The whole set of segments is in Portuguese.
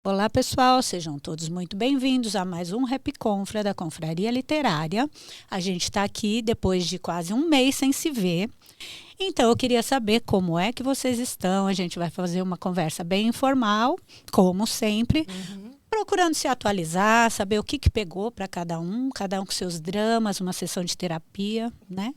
Olá, pessoal, sejam todos muito bem-vindos a mais um Rap Confra da Confraria Literária. A gente está aqui depois de quase um mês sem se ver. Então, eu queria saber como é que vocês estão. A gente vai fazer uma conversa bem informal, como sempre, procurando se atualizar, saber o que pegou para cada um com seus dramas, uma sessão de terapia, né?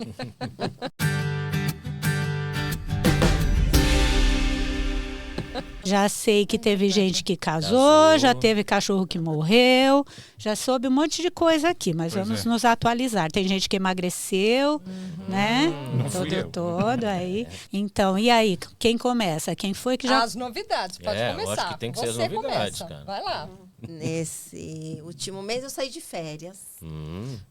Já sei que teve gente que casou, já teve cachorro que morreu, já soube um monte de coisa aqui, mas vamos nos atualizar. Tem gente que emagreceu, né? Todo aí. Então, e aí, quem começa? Quem foi que já... As novidades, pode começar. Eu acho que tem que ser as novidades, cara. Vai lá. Nesse último mês eu saí de férias,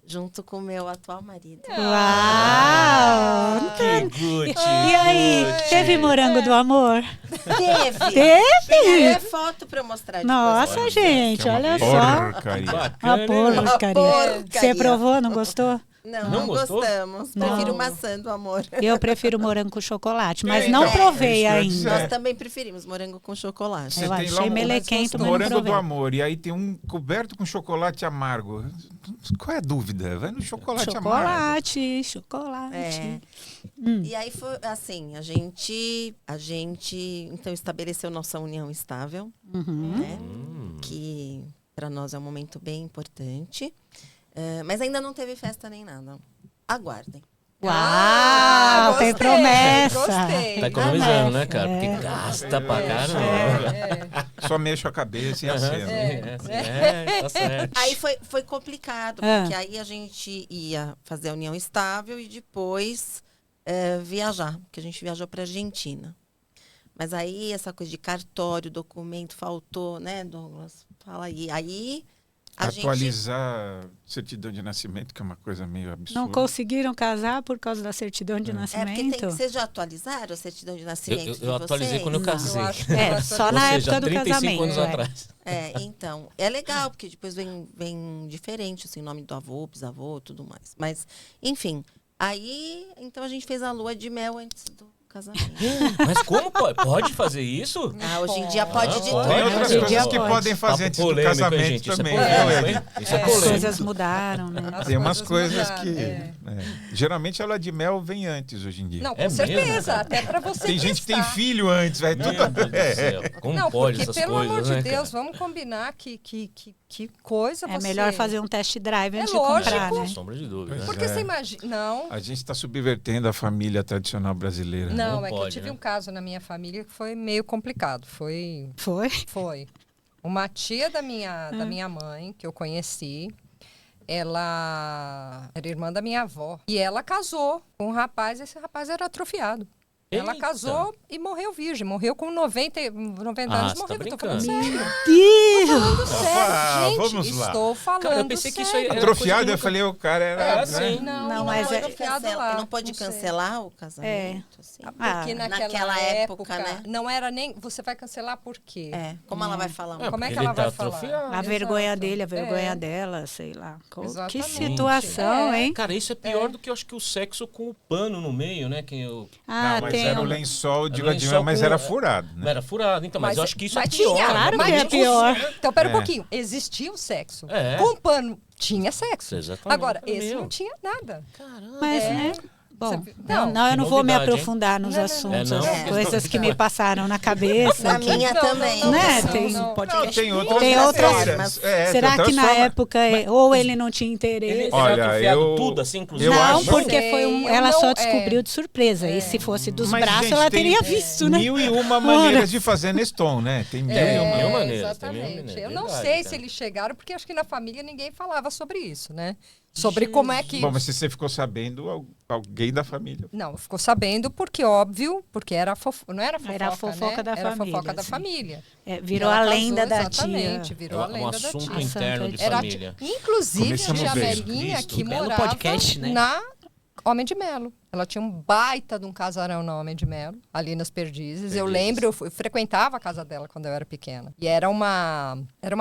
junto com o meu atual marido. Uau! Que good! E aí, teve morango do amor? Teve Teve? foto pra eu mostrar depois. Nossa, gente, olha só. Uma porcaria. Você provou, não gostou? Não gostamos. Não. Prefiro maçã do amor. Eu prefiro morango com chocolate, mas não provei ainda. Nós também preferimos morango com chocolate. Eu achei melequento, mas não morango do provei. amor. E aí tem um coberto com chocolate amargo. Qual é a dúvida? Vai no chocolate amargo. Chocolate. É. E aí foi assim, a gente então estabeleceu nossa união estável, né? Que para nós é um momento bem importante. Mas ainda não teve festa nem nada. Aguardem. Uau, tem promessa. Gostei. Tá economizando, né, cara? Porque gasta pra caramba. Só mexo a cabeça e aceno. Tá certo. Aí foi complicado, porque aí a gente ia fazer a união estável e depois viajar, porque a gente viajou para Argentina. Mas aí essa coisa de cartório, documento faltou, né, Douglas? Fala aí. Aí Atualizar certidão de nascimento, que é uma coisa meio absurda. Não conseguiram casar por causa da certidão de nascimento? Vocês já atualizaram a certidão de nascimento de Eu atualizei vocês? quando eu casei. Só na época do 35 casamento. anos atrás. Então, é legal, porque depois vem diferente, assim, o nome do avô, bisavô, tudo mais. Mas, enfim, aí, então a gente fez a lua de mel antes do casamento. Mas como pode? Pode fazer isso? Hoje em dia pode de tudo. Tem outras Hoje em coisas dia que pode. podem fazer antes do Polêmico, hein, casamento gente? Isso também. é polêmico, viu, hein? Ed? Isso é As polêmico. coisas mudaram, né? Tem umas coisas mudaram, que... Geralmente a lua de mel vem antes hoje em dia. Não, com É mesmo, certeza. cara? Até pra você Tem gente que tem testar. filho antes, vai Meu tudo... Deus do céu. Como Não, pode porque, essas pelo coisas, amor né, de Deus, cara? vamos combinar que coisa É você... melhor fazer um test drive antes de lógico. comprar, né? Sem sombra de dúvida. né? Porque você imagina... Não, A gente está subvertendo a família tradicional brasileira. não, Não é que eu pode, tive né? um caso na minha família que foi meio complicado. Foi? Foi. Uma tia da minha mãe, que eu conheci, ela era irmã da minha avó. E ela casou com um rapaz, esse rapaz era atrofiado. Ela Eita. casou e morreu virgem. Morreu com 90 anos, você morreu. tá Eu tô falando brincando. sério. Deus! Sério, gente, vamos lá. estou falando Cara, eu pensei que isso aí sério. era Atrofiado, coisa eu que falei, o cara era... É, né? sim. Não, mas é... Não pode cancelar o casamento? Assim? Porque naquela época, né? não era nem... Você vai cancelar por quê? Como ela vai falar? Como é que ele ela tá vai falar? atrofiado. A vergonha Exato. dele, a vergonha dela, sei lá. Que Exatamente. situação, hein? Cara, isso é pior do que eu acho que o sexo com o pano no meio, né? Que eu... Ah, Não, mas tem era o um- lençol de Era o ladinho, lençol mas com- era furado, né? Era furado, então, mas eu acho que isso é mas pior. tinha, Claro mas que é tinha- pior. Então, pera um É. pouquinho. Existia o sexo. É. Com pano tinha sexo. Exatamente. Agora, esse Meu. não tinha nada. Caramba. Mas, É. né? Bom, Você- não, não, eu não vou me novidade, hein? aprofundar nos Não, não, assuntos, não. as coisas que me passaram na cabeça. A minha também. Né? não, Tem não. podcast. Tem outras Tem outras- formas. É, Será tem que na outras formas. época ou ele não tinha interesse? Ele Olha, era atrofiado eu- tudo, assim, inclusive. eu Não, acho- porque Sei, foi eu ela não- só descobriu de surpresa. E se fosse dos Mas, braços, gente, ela tem teria visto, né? 1001 maneiras de fazer Neston, né? Tem 1001 mil maneiras, tem Exatamente. mil maneiras, Eu não verdade, sei cara. se eles chegaram, porque acho que na família ninguém falava sobre isso, né? Sobre como é que... Bom, mas se você ficou sabendo, alguém da família. Não, ficou sabendo porque, óbvio, porque era não era fofoca, Era a fofoca né? da Era família, fofoca da sim. família. Virou Ela a casou, lenda da exatamente, tia. virou a um lenda da assunto tia. interno de Era família. Inclusive, a Começamos tia bem. Melinha, Cristo. que Belo morava podcast, né? na Homem de Melo. Ela tinha um baita de um casarão na Homem de Melo, ali nas Perdizes. Eu lembro, eu frequentava a casa dela quando eu era pequena. E era uma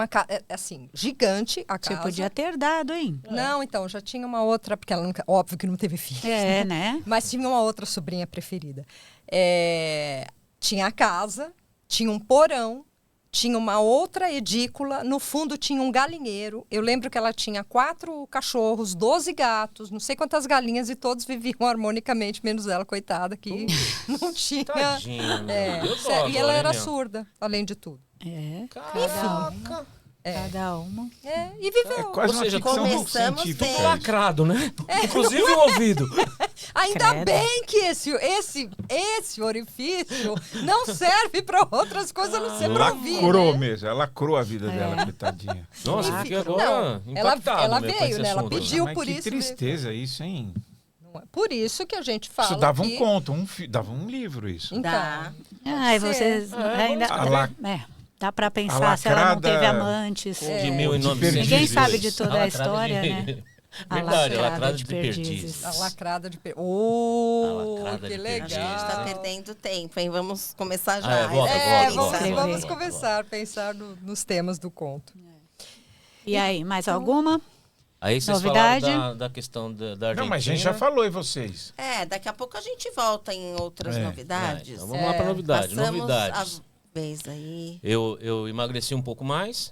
casa, assim, gigante a Você casa. podia ter dado, hein? Não, então, já tinha uma outra, porque ela nunca, óbvio que não teve filhos. É, né? Mas tinha uma outra sobrinha preferida. Tinha a casa, tinha um porão, tinha uma outra edícula, no fundo tinha um galinheiro. Eu lembro que ela tinha 4 cachorros, 12 gatos, não sei quantas galinhas, e todos viviam harmonicamente, menos ela, coitada, que não tinha... Tadinha, É, meu. e ela era surda, além de tudo. Caraca. Cada uma. E viveu. É quase Ou uma seja, ficção começamos científica. bem. isso. Lacrado, né? Inclusive o ouvido. Ainda Credo. bem que esse orifício não serve para outras coisas, a não ser para ouvir, Lacrou né? mesmo, ela lacrou a vida dela, coitadinha. Nossa, fiquei agora Não, ela impactado, meu, com veio, esse né? Ela assunto. pediu. Mas por que isso tristeza isso, hein? Por isso que a gente fala Isso dava que... um conto, dava um livro isso. Então, Dá. Ah, e vocês ainda... dá para pensar se ela não teve amantes. De 1902. Ninguém sabe de toda a lacrada história, né? Verdade, a lacrada lacrada de de perdizes. a lacrada de... A lacrada que de legal. A gente está perdendo tempo, hein? Vamos começar já. Ah, volta, Vamos, volta. vamos começar a pensar nos temas do conto. E aí, mais alguma? Aí vocês Novidade? falaram da questão da Argentina. Não, mas a gente já falou, e vocês? Daqui a pouco a gente volta em outras novidades. Então vamos lá para novidade. Passamos Novidades. a vez aí. Eu emagreci um pouco mais,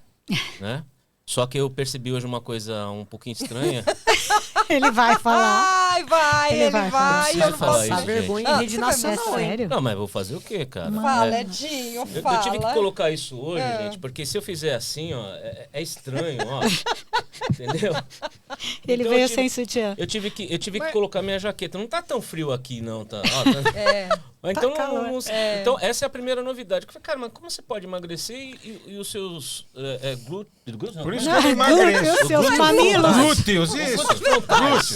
né? Só que eu percebi hoje uma coisa um pouquinho estranha. Ele vai falar. Ai, vai, Ele ele vai vai. falar. Eu não Falar posso... isso, A vergonha Ah, em rede você vai nacional, É hein? sério? Não, mas vou fazer o quê, cara? Fala, É. Edinho, Eu fala. tive que colocar isso hoje, gente, porque se eu fizer assim, ó, é estranho, ó. Entendeu? Ele Então, veio eu tive- sem sutiã. Eu tive que colocar minha jaqueta. Não tá tão frio aqui, não, tá? Ó, tá- Mas então, calor. então, essa é a primeira novidade. Eu falei, cara, mas como você pode emagrecer e os seus glúteos? Não, Por isso como que eu emagreço. Seus mamilos. Glúteos, isso. Glúteos.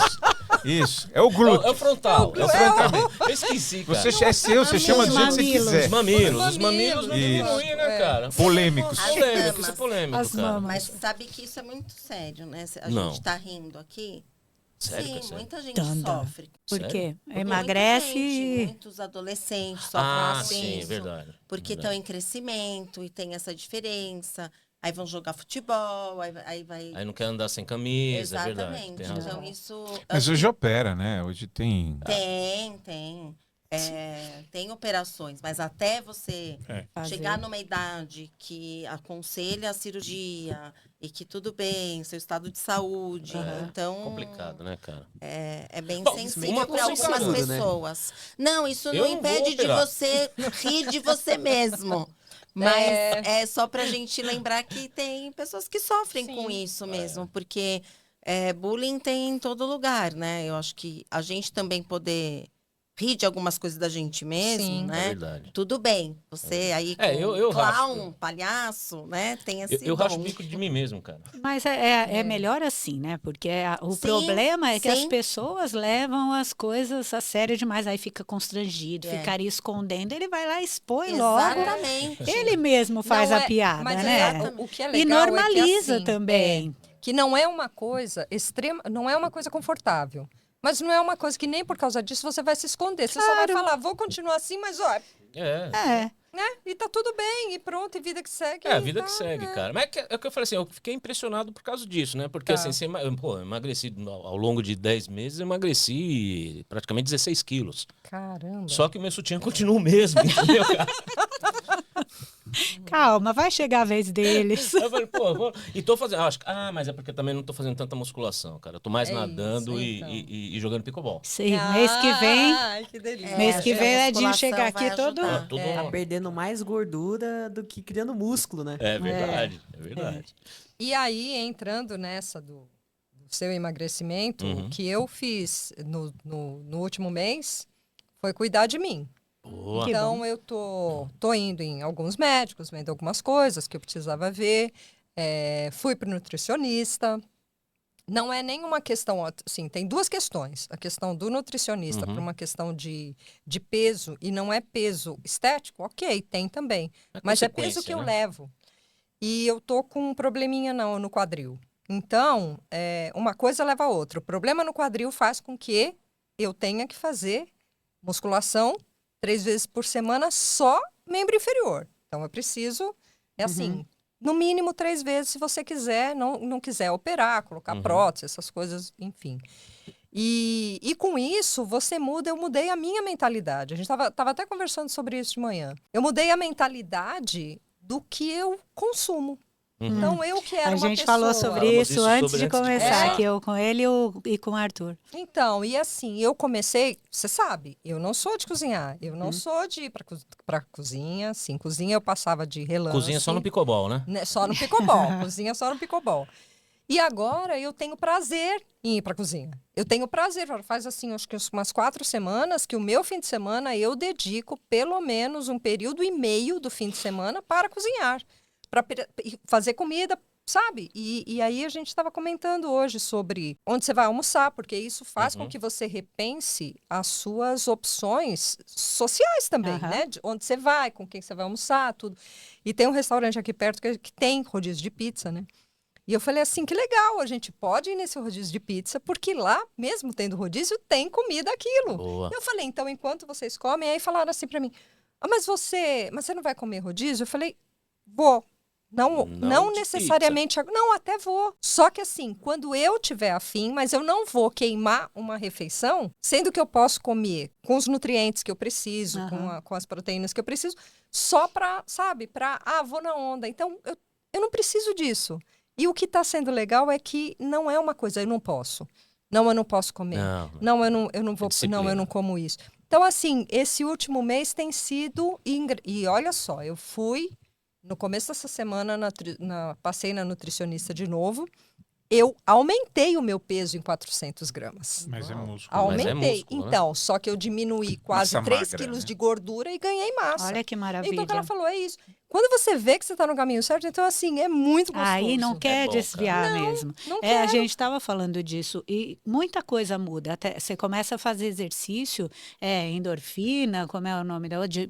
Isso, é o é glúteo. o frontal. É o frontal. Eu esqueci, cara. Você é seu, você chama do jeito que você Mamilos. quiser. Os mamilos não Isso. diminuem, né, cara? Polêmicos. Polêmico, isso é As polêmico, As cara. mamas. Mas sabe que isso é muito sério, né? A Não. gente tá rindo aqui. Sério que Sim, é sério? muita gente Tanda. sofre. Por Sério? quê? Muita Emagrece gente, e... muitos adolescentes sofrem Ah, com sim, isso, verdade. Porque verdade. estão em crescimento e tem essa diferença. Aí vão jogar futebol, aí vai... Aí não quer andar sem camisa, é verdade. Exatamente. Tem razão. Então isso... Mas hoje opera, né? Hoje tem. Tem. Tem operações, mas até você chegar numa idade que aconselha a cirurgia e que tudo bem, seu estado de saúde. Então, Complicado, né, cara? é bem Bom, sensível uma para coisa algumas segura, né? pessoas. Não, isso Eu não não impede vou de operar. você rir de você mesmo. Mas é só pra gente lembrar que tem pessoas que sofrem com isso mesmo, porque bullying tem em todo lugar, né? Eu acho que a gente também poder rir de algumas coisas da gente mesmo, Sim. né? É verdade. Tudo bem. Você aí com eu clown, racho. palhaço, né? Tem esse Eu racho o dom. bico de mim mesmo, cara. Mas é melhor assim, né? Porque o Sim, problema é que as sim. pessoas levam as coisas a sério demais, aí fica constrangido, ficaria escondendo, ele vai lá e expõe logo. Exatamente. Ele mesmo faz Não a piada, mas né? o que é E legal normaliza é que, assim, também. que não é uma coisa extrema, não é uma coisa confortável. Mas não é uma coisa que nem por causa disso você vai se esconder. Você só vai falar, vou continuar assim, mas ó, É. né? E tá tudo bem, e pronto, e vida que segue. É a vida tá, que segue, cara. Mas é o que eu falei assim, eu fiquei impressionado por causa disso, né? Porque assim, eu emagreci ao longo de 10 meses, eu emagreci praticamente 16 quilos. Caramba. Só que o meu sutiã continua o mesmo, entendeu, cara? Calma, vai chegar a vez deles. Eu falei, e tô fazendo, mas é porque eu também não tô fazendo tanta musculação, cara. Eu tô mais nadando isso, então. e jogando pickleball. Sim, mês que vem, Ai, que delícia. mês que acho vem que a é Edinho musculação chegar vai aqui todo... ajudar. Tudo Tá perdendo mais gordura do que criando músculo, né? É verdade, é verdade. E aí, entrando nessa do seu emagrecimento, o que eu fiz no último mês foi cuidar de mim. Boa. Então, eu tô indo em alguns médicos, vendo algumas coisas que eu precisava ver. Fui para o nutricionista. Não é nenhuma questão, assim, tem duas questões. A questão do nutricionista por uma questão de peso, e não é peso estético, ok, tem também. Mas é peso que eu levo. E eu tô com um probleminha no quadril. Então, uma coisa leva a outra. O problema no quadril faz com que eu tenha que fazer musculação 3 vezes por semana, só membro inferior. Então, eu preciso, assim, no mínimo 3 vezes, se você quiser, não quiser operar, colocar prótese, essas coisas, enfim. E com isso, eu mudei a minha mentalidade. A gente tava até conversando sobre isso de manhã. Eu mudei a mentalidade do que eu consumo. Então, eu que era A uma gente pessoa... falou sobre Falamos isso isso antes sobre de antes de começar, começar. que eu com ele e com o Arthur. Então, e assim, eu comecei, você sabe, eu não sou de cozinhar, eu não sou de ir pra cozinha, assim, cozinha eu passava de relance. Cozinha só no pickleball, né? Né, só no pickleball, cozinha só no pickleball. E agora eu tenho prazer em ir pra cozinha. Eu tenho prazer, faz assim, acho que umas 4 semanas que o meu fim de semana eu dedico pelo menos um período e meio do fim de semana para cozinhar, para fazer comida, sabe? E aí a gente estava comentando hoje sobre onde você vai almoçar, porque isso faz com que você repense as suas opções sociais também, né? De onde você vai, com quem você vai almoçar, tudo. E tem um restaurante aqui perto que tem rodízio de pizza, né? E eu falei assim, que legal, a gente pode ir nesse rodízio de pizza, porque lá, mesmo tendo rodízio, tem comida aquilo. Boa. Eu falei, então, enquanto vocês comem, aí falaram assim para mim, mas você não vai comer rodízio? Eu falei, vou. Não de necessariamente, não, até vou. Só que assim, quando eu tiver afim, mas eu não vou queimar uma refeição, sendo que eu posso comer com os nutrientes que eu preciso, com as proteínas que eu preciso, só para, sabe, vou na onda. Então, eu não preciso disso. E o que está sendo legal é que não é uma coisa, eu não posso. Não, eu não posso comer. Não, eu não vou, não, eu não como isso. Então, assim, esse último mês tem sido... E olha só, eu fui... No começo dessa semana, passei na nutricionista de novo. Eu aumentei o meu peso em 400 gramas. Mas é músculo. Aumentei. Mas é músculo, né? Então, só que eu diminuí quase Massa 3 magra, quilos né? de gordura e ganhei massa. Olha que maravilha. Então, o que ela falou é isso. Quando você vê que você está no caminho certo, então, assim, é muito gostoso. Aí não quer bom, desviar cara. mesmo. Não A quero. gente estava falando disso e muita coisa muda. Até você começa a fazer exercício, endorfina, como é o nome da outra?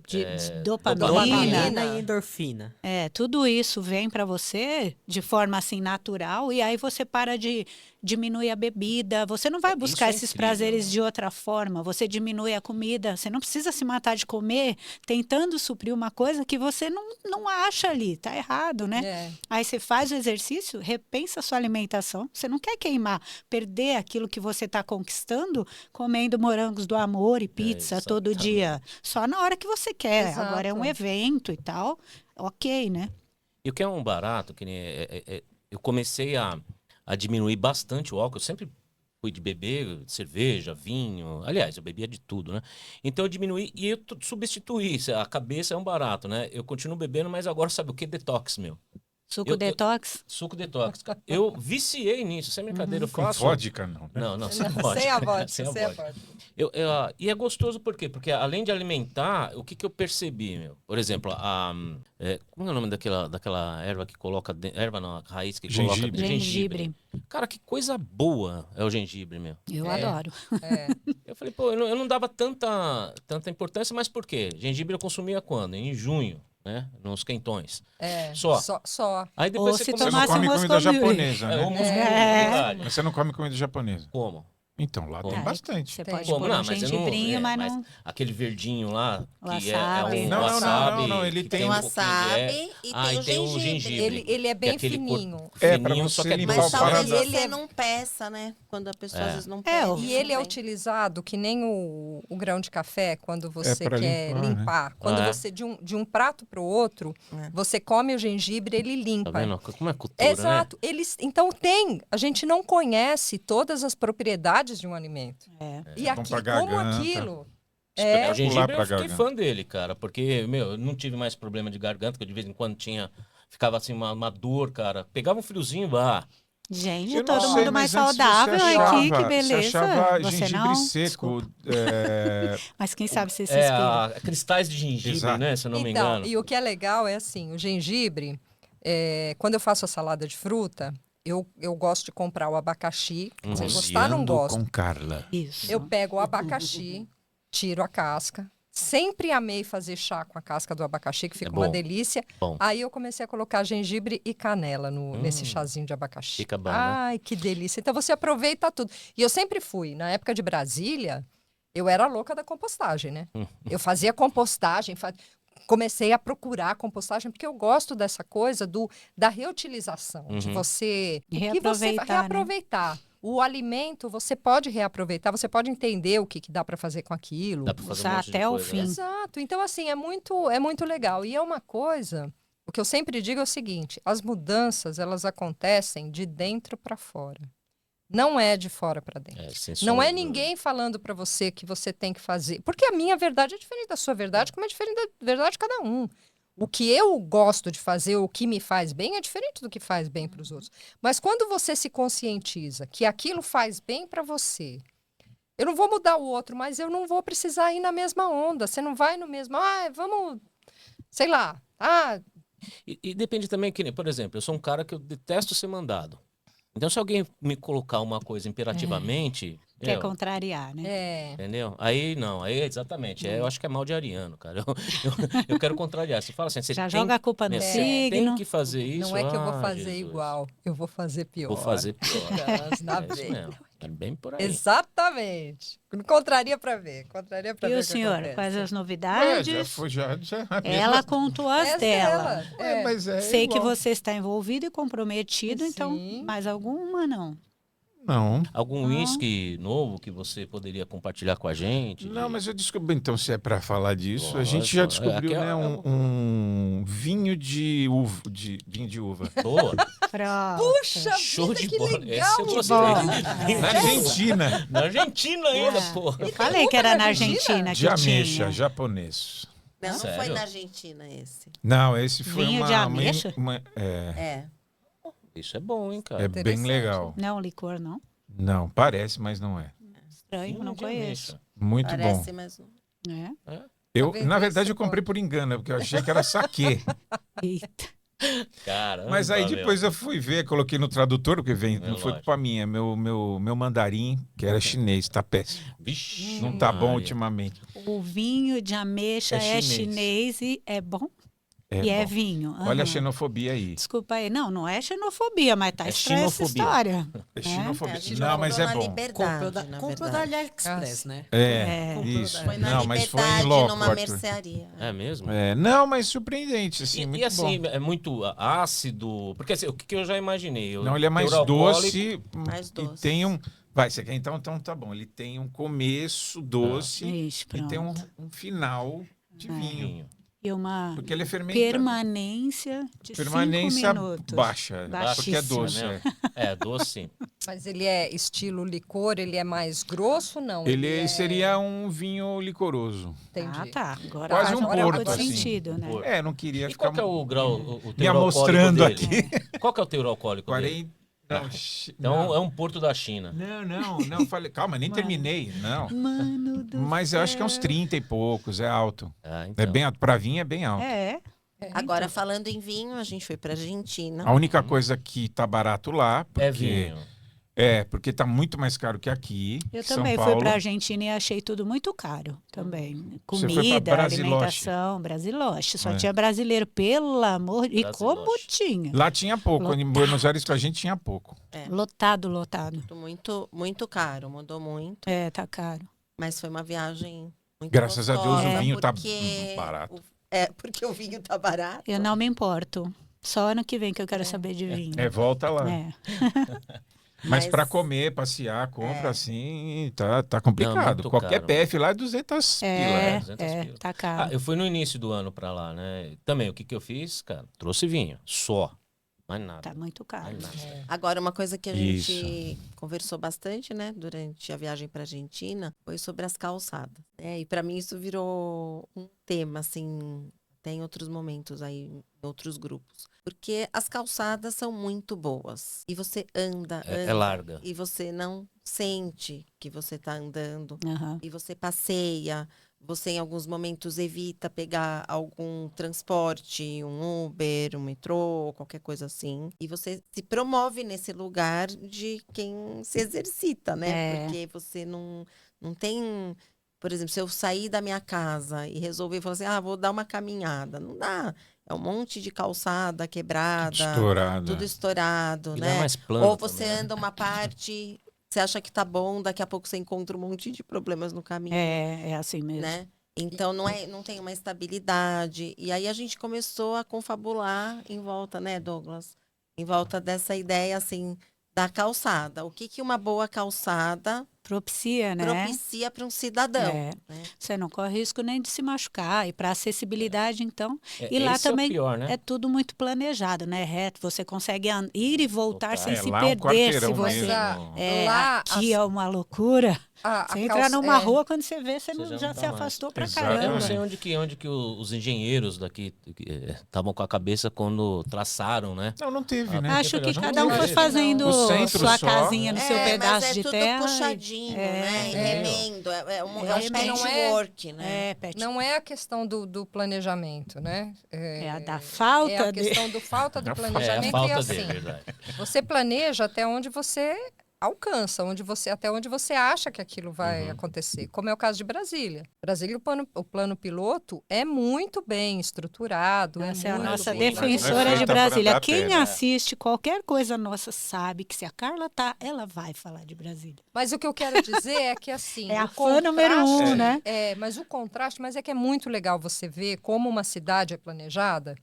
Dopamina. Dopamina e endorfina. Tudo isso vem para você de forma assim natural e aí você para de diminuir a bebida. Você não vai buscar Isso é esses incrível, prazeres né? de outra forma. Você diminui a comida. Você não precisa se matar de comer tentando suprir uma coisa que você não acha ali. Tá errado, né? É. Aí você faz o exercício, repensa a sua alimentação. Você não quer queimar, perder aquilo que você está conquistando comendo morangos do amor e pizza todo exatamente. dia. Só na hora que você quer. Exato. Agora é um evento e tal. Ok, né? E o que é um barato, que nem eu comecei a diminuir bastante o álcool. Eu sempre fui de beber cerveja, vinho. Aliás, eu bebia de tudo, né? Então eu diminuí e eu substituí. A cabeça é um barato, né? Eu continuo bebendo, mas agora sabe o que? Detox, meu. Suco detox? Suco detox. Eu viciei nisso, sem brincadeira. Eu Com faço... vodka, não. Né? Não, sem vodka. Sem a vodka, Sem a sem a vodka. vodka. E é gostoso por quê? Porque além de alimentar, o que eu percebi, meu? Por exemplo, como é o nome daquela erva que coloca... Erva não, a raiz que Gengibre. coloca... Gengibre. Cara, que coisa boa é o gengibre, meu. Eu adoro. Eu falei, pô, eu não dava tanta importância, mas por quê? Gengibre eu consumia quando? Em junho, né? Nos quentões. Só. Aí depois Ou se Você começa... não tomasse come um comida moscovilho. japonesa, É, o né? músculo, É. verdade. Mas você não come comida japonesa. Como? Então, lá tem Como? bastante. Você Tem. pode Como? pôr Não, um mas eu gengibrinho, mas mas não... aquele verdinho lá, que é Wasabi. um Não, wasabi. não, ele que tem um o pouquinho de wasabi e tem o o gengibre. Ele é que é bem aquele fininho. É, pra fininho, você só que é limpar Mas o doce. talvez paladar. você não peça, né? Quando a pessoa às vezes não É, peça. E ele é também. utilizado que nem o grão de café, quando você pra quer limpar, né? limpar. Quando Ah, é? você, de um prato para o outro, você come o gengibre, ele Tá limpa. vendo? Como é cultura, Exato. Então a gente não conhece todas as propriedades de um alimento. E bom aqui, pra como garganta. aquilo... né? O gengibre pra eu fiquei garganta. fã dele, cara, porque, meu, eu não tive mais problema de garganta, que eu de vez em quando ficava assim uma dor, cara. Pegava um friozinho, Gente, Eu não todo sei, mundo mais mas antes saudável você aqui, achava- que beleza. Você achava Você gengibre não? seco. Mas quem sabe se inspira. cristais de gengibre, Exato. né, se eu não me Então, engano. e o que é legal é assim, o gengibre, quando eu faço a salada de fruta, eu gosto de comprar o abacaxi. Se gostar, não Cozinhando gosto. com Carla. Isso. Eu pego o abacaxi, tiro a casca. Sempre amei fazer chá com a casca do abacaxi, que fica bom. uma delícia. Bom. Aí eu comecei a colocar gengibre e canela nesse chazinho de abacaxi. Fica bom, né? Ai, que delícia. Então você aproveita tudo. E eu sempre fui, na época de Brasília, eu era louca da compostagem, né? Eu fazia compostagem, comecei a procurar compostagem, porque eu gosto dessa coisa da reutilização, de você... O que você Reaproveitar, né? reaproveitar. O alimento, você pode reaproveitar, você pode entender o que dá para fazer com aquilo. Dá pra fazer Usar um monte de até o coisa, fim. né? Exato. Então, assim, é muito legal. E é uma coisa O que eu sempre digo é o seguinte, as mudanças, elas acontecem de dentro para fora. Não é de fora para dentro. Sem Não sombra é de ninguém falando para você que você tem que fazer. Porque a minha verdade é diferente da sua verdade, como é diferente da verdade de cada um. O que eu gosto de fazer, o que me faz bem, é diferente do que faz bem para os outros. Mas quando você se conscientiza que aquilo faz bem para você, eu não vou mudar o outro, mas eu não vou precisar ir na mesma onda. Você não vai no mesmo, vamos, sei lá, E depende também, que, por exemplo, eu sou um cara que eu detesto ser mandado. Então, se alguém me colocar uma coisa imperativamente... Quer contrariar, né? Entendeu? Aí não, aí exatamente. Eu acho que é mal de ariano, cara. Eu quero contrariar. Você fala assim, você Já tem, joga a culpa no você signo. tem que fazer isso. não é que eu vou fazer Jesus. igual, eu vou fazer pior. Vou fazer pior. Na É isso veia. mesmo. É bem por aí. Exatamente. Contraria para ver. Contraria para E ver o senhor, acontece. quais as É, novidades? já foi, já. Ela contou as Essa dela. dela. Mas é Sei que igual. você está envolvido e comprometido, então Sim. mais alguma não? Não. Algum uísque novo que você poderia compartilhar com a gente? Não, mas eu descobri, então, se é para falar disso, a gente Lógico. já descobriu, Aqui é- né, um vinho de uva. Vinho de uva. Boa. Pronto. Puxa Show vida, de que bola. legal. Essa eu que gostei. bom. Na Argentina. Na Argentina ainda, pô. Eu falei que era na Argentina que De ameixa, tinha. japonês. Não, não foi Sério? na Argentina esse. Não, esse foi Vinho uma... de ameixa? É. Isso é bom, hein, cara. É bem Interessante. legal. Não, licor não. Não, parece, mas não é. Estranho, Vinho não de conheço. Muito Parece, bom. mas não. É? Eu, Talvez na verdade, isso eu comprei por engano, porque eu achei que era saquê. Eita. Caramba, Mas aí meu. depois eu fui ver, coloquei no tradutor, porque vem, não foi lógico. culpa minha, meu mandarim, que era chinês, tá péssimo. Vixe, Não tá bom Maria. ultimamente. O vinho de ameixa É é chinês. chinês e é bom? É E é bom. vinho. Olha a aham. xenofobia aí. Desculpa aí. Não, não é xenofobia, mas tá É estranha essa xenofobia. história. É É, xenofobia. a gente Não, mas é comprou na bom. Liberdade, na Comprou da verdade. AliExpress, né? É, Comprou isso. da- Foi na Não, mas foi em Liberdade, loco, numa Arthur. mercearia. É mesmo? É, não, mas surpreendente, assim, E muito assim, bom. é muito ácido. Porque assim, o que eu já imaginei? Não, ele é mais teor alcoólico- doce, Mais e doce. tem um... Vai, você quer então tá bom. Ele tem um começo doce Isso, e tem pronto. um final de vinho. Vinho. E uma Porque ele é fermentado. permanência de Permanência 5 minutos. baixa, porque é Baixíssima. doce. né? É. É, doce sim. Mas ele é estilo licor, ele é mais grosso, não? Ele seria um vinho licoroso. Entendi. Ah, tá. Agora Quase faz um pouco porto, de assim. sentido, né? Porto. É, não queria E ficar qual que é o grau, o teor me alcoólico amostrando dele? aqui. Qual que é o teor alcoólico dele? 40... Não, Então é um porto da China. não, falei, calma, nem terminei, não. Mano do Mas eu acho que é uns 30 e poucos, é alto. Ah, É então. bem alto, pra vinho é bem alto. É. Agora, falando em vinho, a gente foi pra Argentina. A única coisa que tá barato lá, porque É vinho. porque tá muito mais caro que aqui. Eu São também fui Paulo. para a Argentina e achei tudo muito caro também. Você foi pra Comida, Brasiloche. alimentação, Brasiloche. Só É. tinha brasileiro, pelo amor. E Brasiloche. como tinha? Lá tinha pouco, em Buenos Aires com a gente tinha pouco. Lotado, lotado. Muito, muito caro, mudou muito. É, tá caro. Mas foi uma viagem muito Graças a Deus gostosa, o vinho tá porque barato. porque o vinho tá barato. Eu não me importo. Só ano que vem que eu quero saber de vinho. Volta lá. É. Mas Mas- para comer, passear, compra assim, tá complicado. muito Qualquer caro. PF lá é 200 pila. É, 200 pila. tá caro. Eu fui no início do ano pra lá, né? Também, o que que eu fiz, cara? Trouxe vinho, só. Mais nada. Tá muito caro. Mais nada. Agora, uma coisa que a gente Isso. conversou bastante, né, durante a viagem para Argentina, foi sobre as calçadas. E para mim isso virou um tema, assim, tem outros momentos aí, em outros grupos. Porque as calçadas são muito boas. E você anda, É larga. e você não sente que você está andando. Aham. E você passeia, você em alguns momentos evita pegar algum transporte, um Uber, um metrô, qualquer coisa assim. E você se promove nesse lugar de quem se exercita, né? É. Porque você não tem... Por exemplo, se eu sair da minha casa e resolver falar assim, vou dar uma caminhada. Não dá. É um monte de calçada quebrada, Estourado. tudo estourado, E lá é né? mais plano Ou você também, né? anda uma parte, você acha que tá bom, daqui a pouco você encontra um monte de problemas no caminho, É assim mesmo. né? Então não tem uma estabilidade. E aí a gente começou a confabular em volta, né, Douglas? Em volta dessa ideia assim da calçada. O que uma boa calçada Propicia, né? propicia para um cidadão. É. Né? Você não corre risco nem de se machucar. E para acessibilidade, então. E lá Esse é o também pior, né? é tudo muito planejado, né? Reto. Você consegue ir e voltar Total. sem É, se lá é um perder. Se quarteirão você. mesmo. É, aqui é uma loucura. Você entra numa rua, quando você vê, você já já não se tá mais. afastou pra Exatamente. Eu não caramba. sei onde que os engenheiros daqui estavam com a cabeça quando traçaram, né? Não teve, né? Acho que Não cada um foi teve. fazendo O centro sua só. casinha no seu mas pedaço é de tudo terra. puxadinho, né? Remendo. É um patchwork, né? Não é a questão do planejamento, né? É a da falta É a questão do falta do É a É, a planejamento e falta assim. dele, verdade. Você planeja até onde você alcança, até onde você acha que aquilo vai acontecer, como é o caso de Brasília. Brasília, o plano piloto é muito bem estruturado. Essa é a muito nossa bem defensora Não é de feita pra Brasília. andar a Quem pé, né? assiste qualquer coisa nossa sabe que se a Carla tá, ela vai falar de Brasília. Mas o que eu quero dizer é que assim, É a o fã número 1, contraste- né? mas o contraste, mas é que é muito legal você ver como uma cidade é planejada.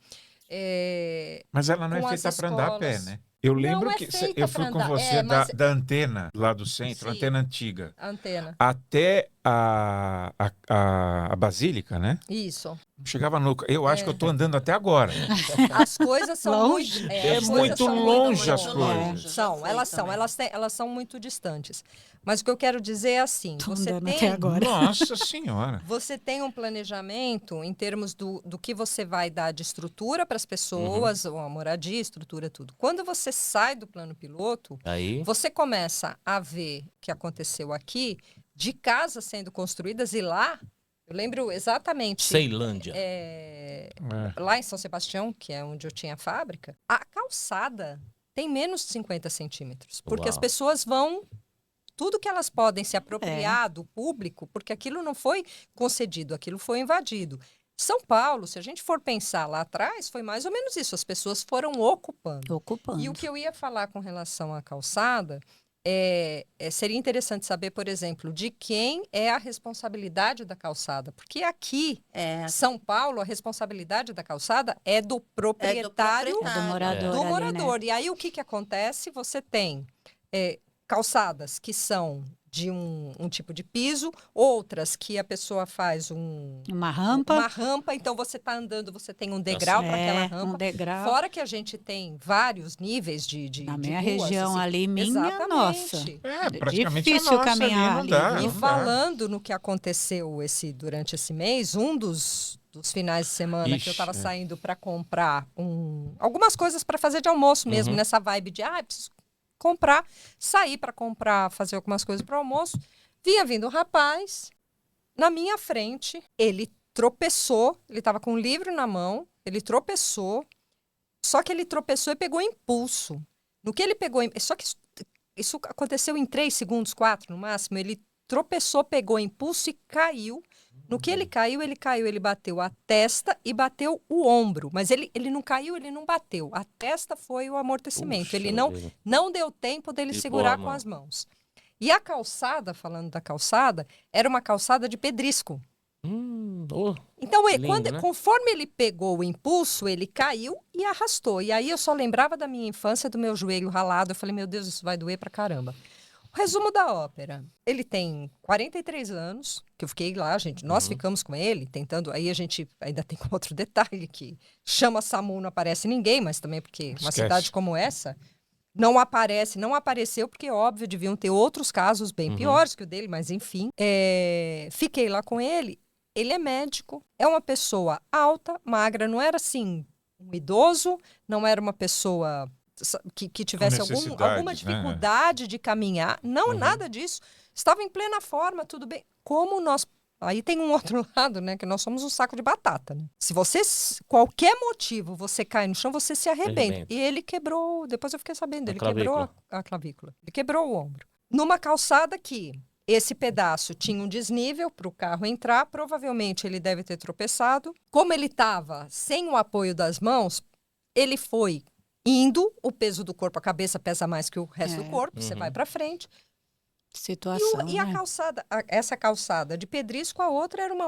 Mas ela não é Com feita as para andar a pé, escolas. né? Eu Não lembro é que feita eu pra fui com andar. você Mas da antena lá do centro, Sim. antena antiga, a antena. até a Basílica, né? Isso. Chegava no. Eu acho que eu tô andando até agora. As coisas são Longe. muito. É as coisas muito são longe as longe. coisas. Já São, fui elas são, também. elas são muito distantes. Mas o que eu quero dizer é assim, Tô você andando até tem, agora. Nossa Senhora. você tem um planejamento em termos do que você vai dar de estrutura para as pessoas, a moradia, estrutura, tudo. Quando você sai do plano piloto, Aí, você começa a ver o que aconteceu aqui, de casas sendo construídas e lá, eu lembro exatamente. Ceilândia. Lá em São Sebastião, que é onde eu tinha a fábrica, a calçada tem menos de 50 centímetros. Porque as Uau. pessoas vão. Tudo que elas podem se apropriar do público, porque aquilo não foi concedido, aquilo foi invadido. São Paulo, se a gente for pensar lá atrás, foi mais ou menos isso. As pessoas foram ocupando. Ocupando. E o que eu ia falar com relação à calçada seria interessante saber, por exemplo, de quem é a responsabilidade da calçada. Porque aqui, São Paulo, a responsabilidade da calçada é do proprietário, É do morador. do ali, morador. Né? E aí o que acontece? Você tem calçadas que são de um tipo de piso, outras que a pessoa faz Uma rampa. uma rampa, então você está andando, você tem um degrau para aquela rampa. Um degrau. Fora que a gente tem vários níveis de Na de minha ruas, região assim. ali, minha Exatamente. nossa. É, praticamente Difícil a nossa caminhar ali, não ali, dá, viu? E não dá. falando no que aconteceu durante esse mês, um dos finais de semana que eu Ixi, estava saindo para comprar algumas coisas para fazer de almoço mesmo, nessa vibe de preciso comprar, sair para comprar, fazer algumas coisas para almoço. Vinha vindo um rapaz na minha frente, ele tropeçou, ele estava com um livro na mão, ele tropeçou, só que ele tropeçou e pegou impulso. No que ele pegou, só que isso aconteceu em 3 segundos, 4 no máximo, ele tropeçou, pegou impulso e caiu. No que ele caiu, ele bateu a testa e bateu o ombro. Mas ele não caiu, ele não bateu. A testa foi o amortecimento. Puxa Ele vida. não deu tempo dele De segurar boa, com mão. as mãos. E a calçada, falando da calçada, era uma calçada de pedrisco. Então, lindo, né? conforme ele pegou o impulso, ele caiu e arrastou. E aí eu só lembrava da minha infância, do meu joelho ralado. Eu falei, meu Deus, isso vai doer pra caramba. O resumo da ópera. Ele tem 43 anos, que eu fiquei lá, gente. Nós ficamos com ele, tentando. Aí a gente ainda tem outro detalhe que chama SAMU, não aparece ninguém, mas também porque uma Esquece. cidade como essa não apareceu, porque, óbvio, deviam ter outros casos bem piores que o dele, mas enfim. Fiquei lá com ele. Ele é médico, é uma pessoa alta, magra, não era assim um idoso, não era uma pessoa que tivesse necessidades, alguma né? dificuldade de caminhar, não, nada disso. Estava em plena forma, tudo bem. Como nós... Aí tem um outro lado, né? Que nós somos um saco de batata, né? Se você, qualquer motivo, você cai no chão, você se arrebenta. Arrebenta. E ele quebrou, depois eu fiquei sabendo, A ele quebrou clavícula. a clavícula. Ele quebrou o ombro. Numa calçada que esse pedaço tinha um desnível para o carro entrar, provavelmente ele deve ter tropeçado. Como ele estava sem o apoio das mãos, ele foi indo, o peso do corpo, a cabeça pesa mais que o resto do corpo, você vai para frente. Situação, E a né? calçada, essa calçada de pedrisco, a outra era um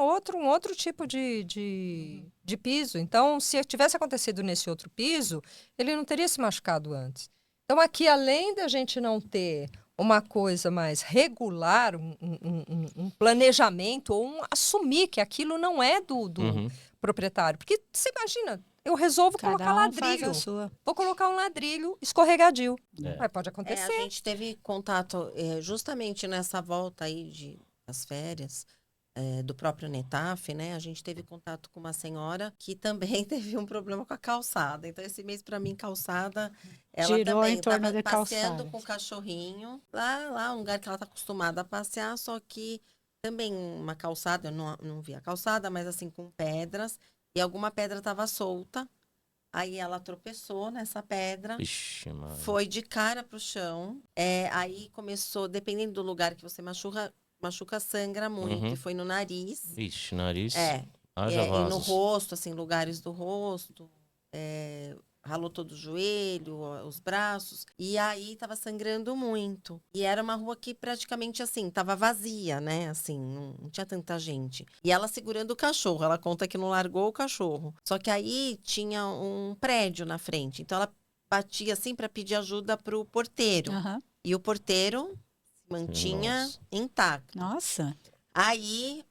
outro tipo de piso. Então, se tivesse acontecido nesse outro piso, ele não teria se machucado antes. Então, aqui, além da gente não ter uma coisa mais regular, um planejamento, ou assumir que aquilo não é do proprietário. Porque você imagina, eu resolvo colocar Faz ladrilho. a sua. Vou colocar um ladrilho escorregadio. Mas pode A acontecer. gente teve contato justamente nessa volta aí das férias. Do próprio Netaf, né? A gente teve contato com uma senhora que também teve um problema com a calçada. Então, esse mês, para mim, calçada, ela Girou também em torno estava de passeando calçada. com o cachorrinho. Lá, um lugar que ela está acostumada a passear, só que também uma calçada, eu não vi a calçada, mas assim, com pedras. E alguma pedra estava solta. Aí ela tropeçou nessa pedra. Ixi, mano. Foi de cara pro chão. Aí começou, dependendo do lugar que você machuca, sangra muito. E foi no nariz. Ixi, nariz. E no vasos. rosto, assim, lugares do rosto. Ralou todo o joelho, os braços. E aí tava sangrando muito. E era uma rua que praticamente, assim, tava vazia, né? Assim, não tinha tanta gente. E ela segurando o cachorro. Ela conta que não largou o cachorro. Só que aí tinha um prédio na frente. Então ela batia, assim, para pedir ajuda pro porteiro. Aham. E o porteiro mantinha intacto. Nossa. Aí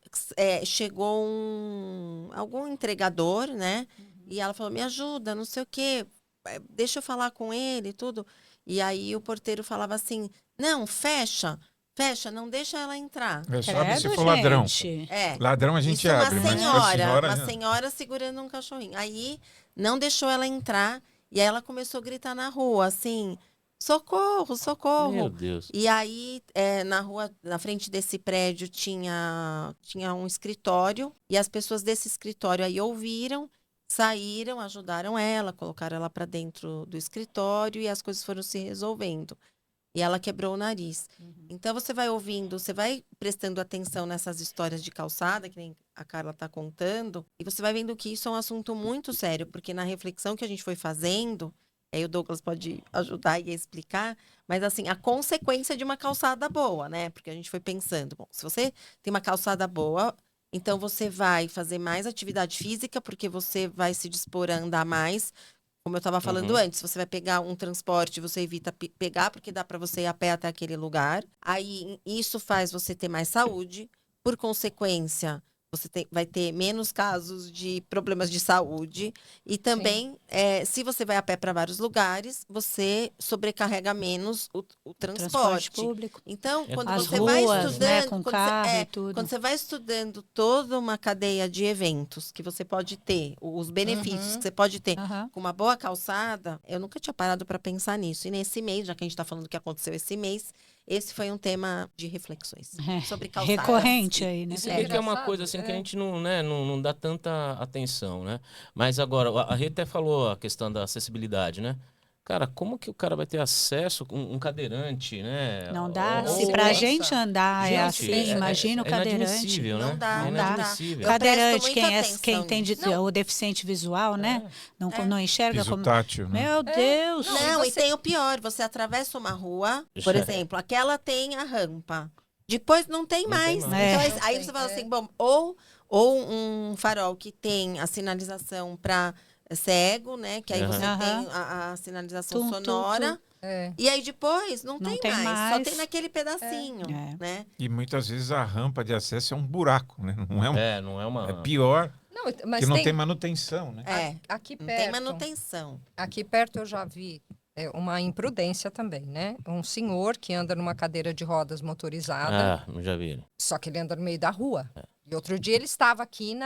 chegou algum entregador, né? E ela falou, me ajuda, não sei o quê. Deixa eu falar com ele e tudo. E aí o porteiro falava assim, não, fecha, não deixa ela entrar. Só abre se Credo, for ladrão. gente. Ladrão a gente Isso, abre, mas se for senhora... uma senhora segurando um cachorrinho. Aí não deixou ela entrar e aí ela começou a gritar na rua, assim, socorro, socorro. Meu Deus. E aí, na rua, na frente desse prédio, tinha um escritório. E as pessoas desse escritório aí ouviram, saíram, ajudaram ela, colocaram ela para dentro do escritório e as coisas foram se resolvendo. E ela quebrou o nariz. Então, você vai ouvindo, você vai prestando atenção nessas histórias de calçada, que nem a Carla está contando, e você vai vendo que isso é um assunto muito sério, porque na reflexão que a gente foi fazendo, aí o Douglas pode ajudar e explicar, mas assim, a consequência de uma calçada boa, né? Porque a gente foi pensando, bom, se você tem uma calçada boa, então você vai fazer mais atividade física, porque você vai se dispor a andar mais. Como eu estava falando antes, você vai pegar um transporte, você evita pegar, porque dá para você ir a pé até aquele lugar. Aí isso faz você ter mais saúde. Por consequência, você vai ter menos casos de problemas de saúde. E também, se você vai a pé para vários lugares, você sobrecarrega menos o transporte público. Então, quando As você ruas, vai né, estudando, com carro e tudo. quando você vai estudando toda uma cadeia de eventos que você pode ter, os benefícios que você pode ter com uma boa calçada, eu nunca tinha parado para pensar nisso. E nesse mês, já que a gente está falando do que aconteceu esse mês, esse foi um tema de reflexões sobre calçadas. Recorrente aí, né? Isso que é uma coisa assim que a gente não dá tanta atenção, né? Mas agora, a Rita até falou a questão da acessibilidade, né? Cara, como que o cara vai ter acesso com um cadeirante, né? Não dá. Ou- Se pra Nossa. gente andar é assim, imagina o cadeirante. Inadmissível, né? Não dá, É não dá. inadmissível. Eu Cadeirante, presto muita quem tem atenção o deficiente visual, né? Não enxerga Piso como. tátil, né? Meu Deus! Não, e e você- tem o pior, você atravessa uma rua, por Já- exemplo, aquela tem a rampa. Depois não tem Não tem mais. mais. Então, Não aí tem, você fala assim, bom, ou um farol que tem a sinalização para cego, né? Que aí você Aham. tem a sinalização Tum, tum, sonora. É. E aí depois não tem tem mais. mais. Só tem naquele pedacinho, É. né? E muitas vezes a rampa de acesso é um buraco, né? Não é, Não é uma... é pior, Não, mas porque não tem manutenção, né? aqui Não perto. tem manutenção. Aqui perto eu já vi uma imprudência também, né? Um senhor que anda numa cadeira de rodas motorizada, não já vi. só que ele anda no meio da rua. E outro dia ele estava aqui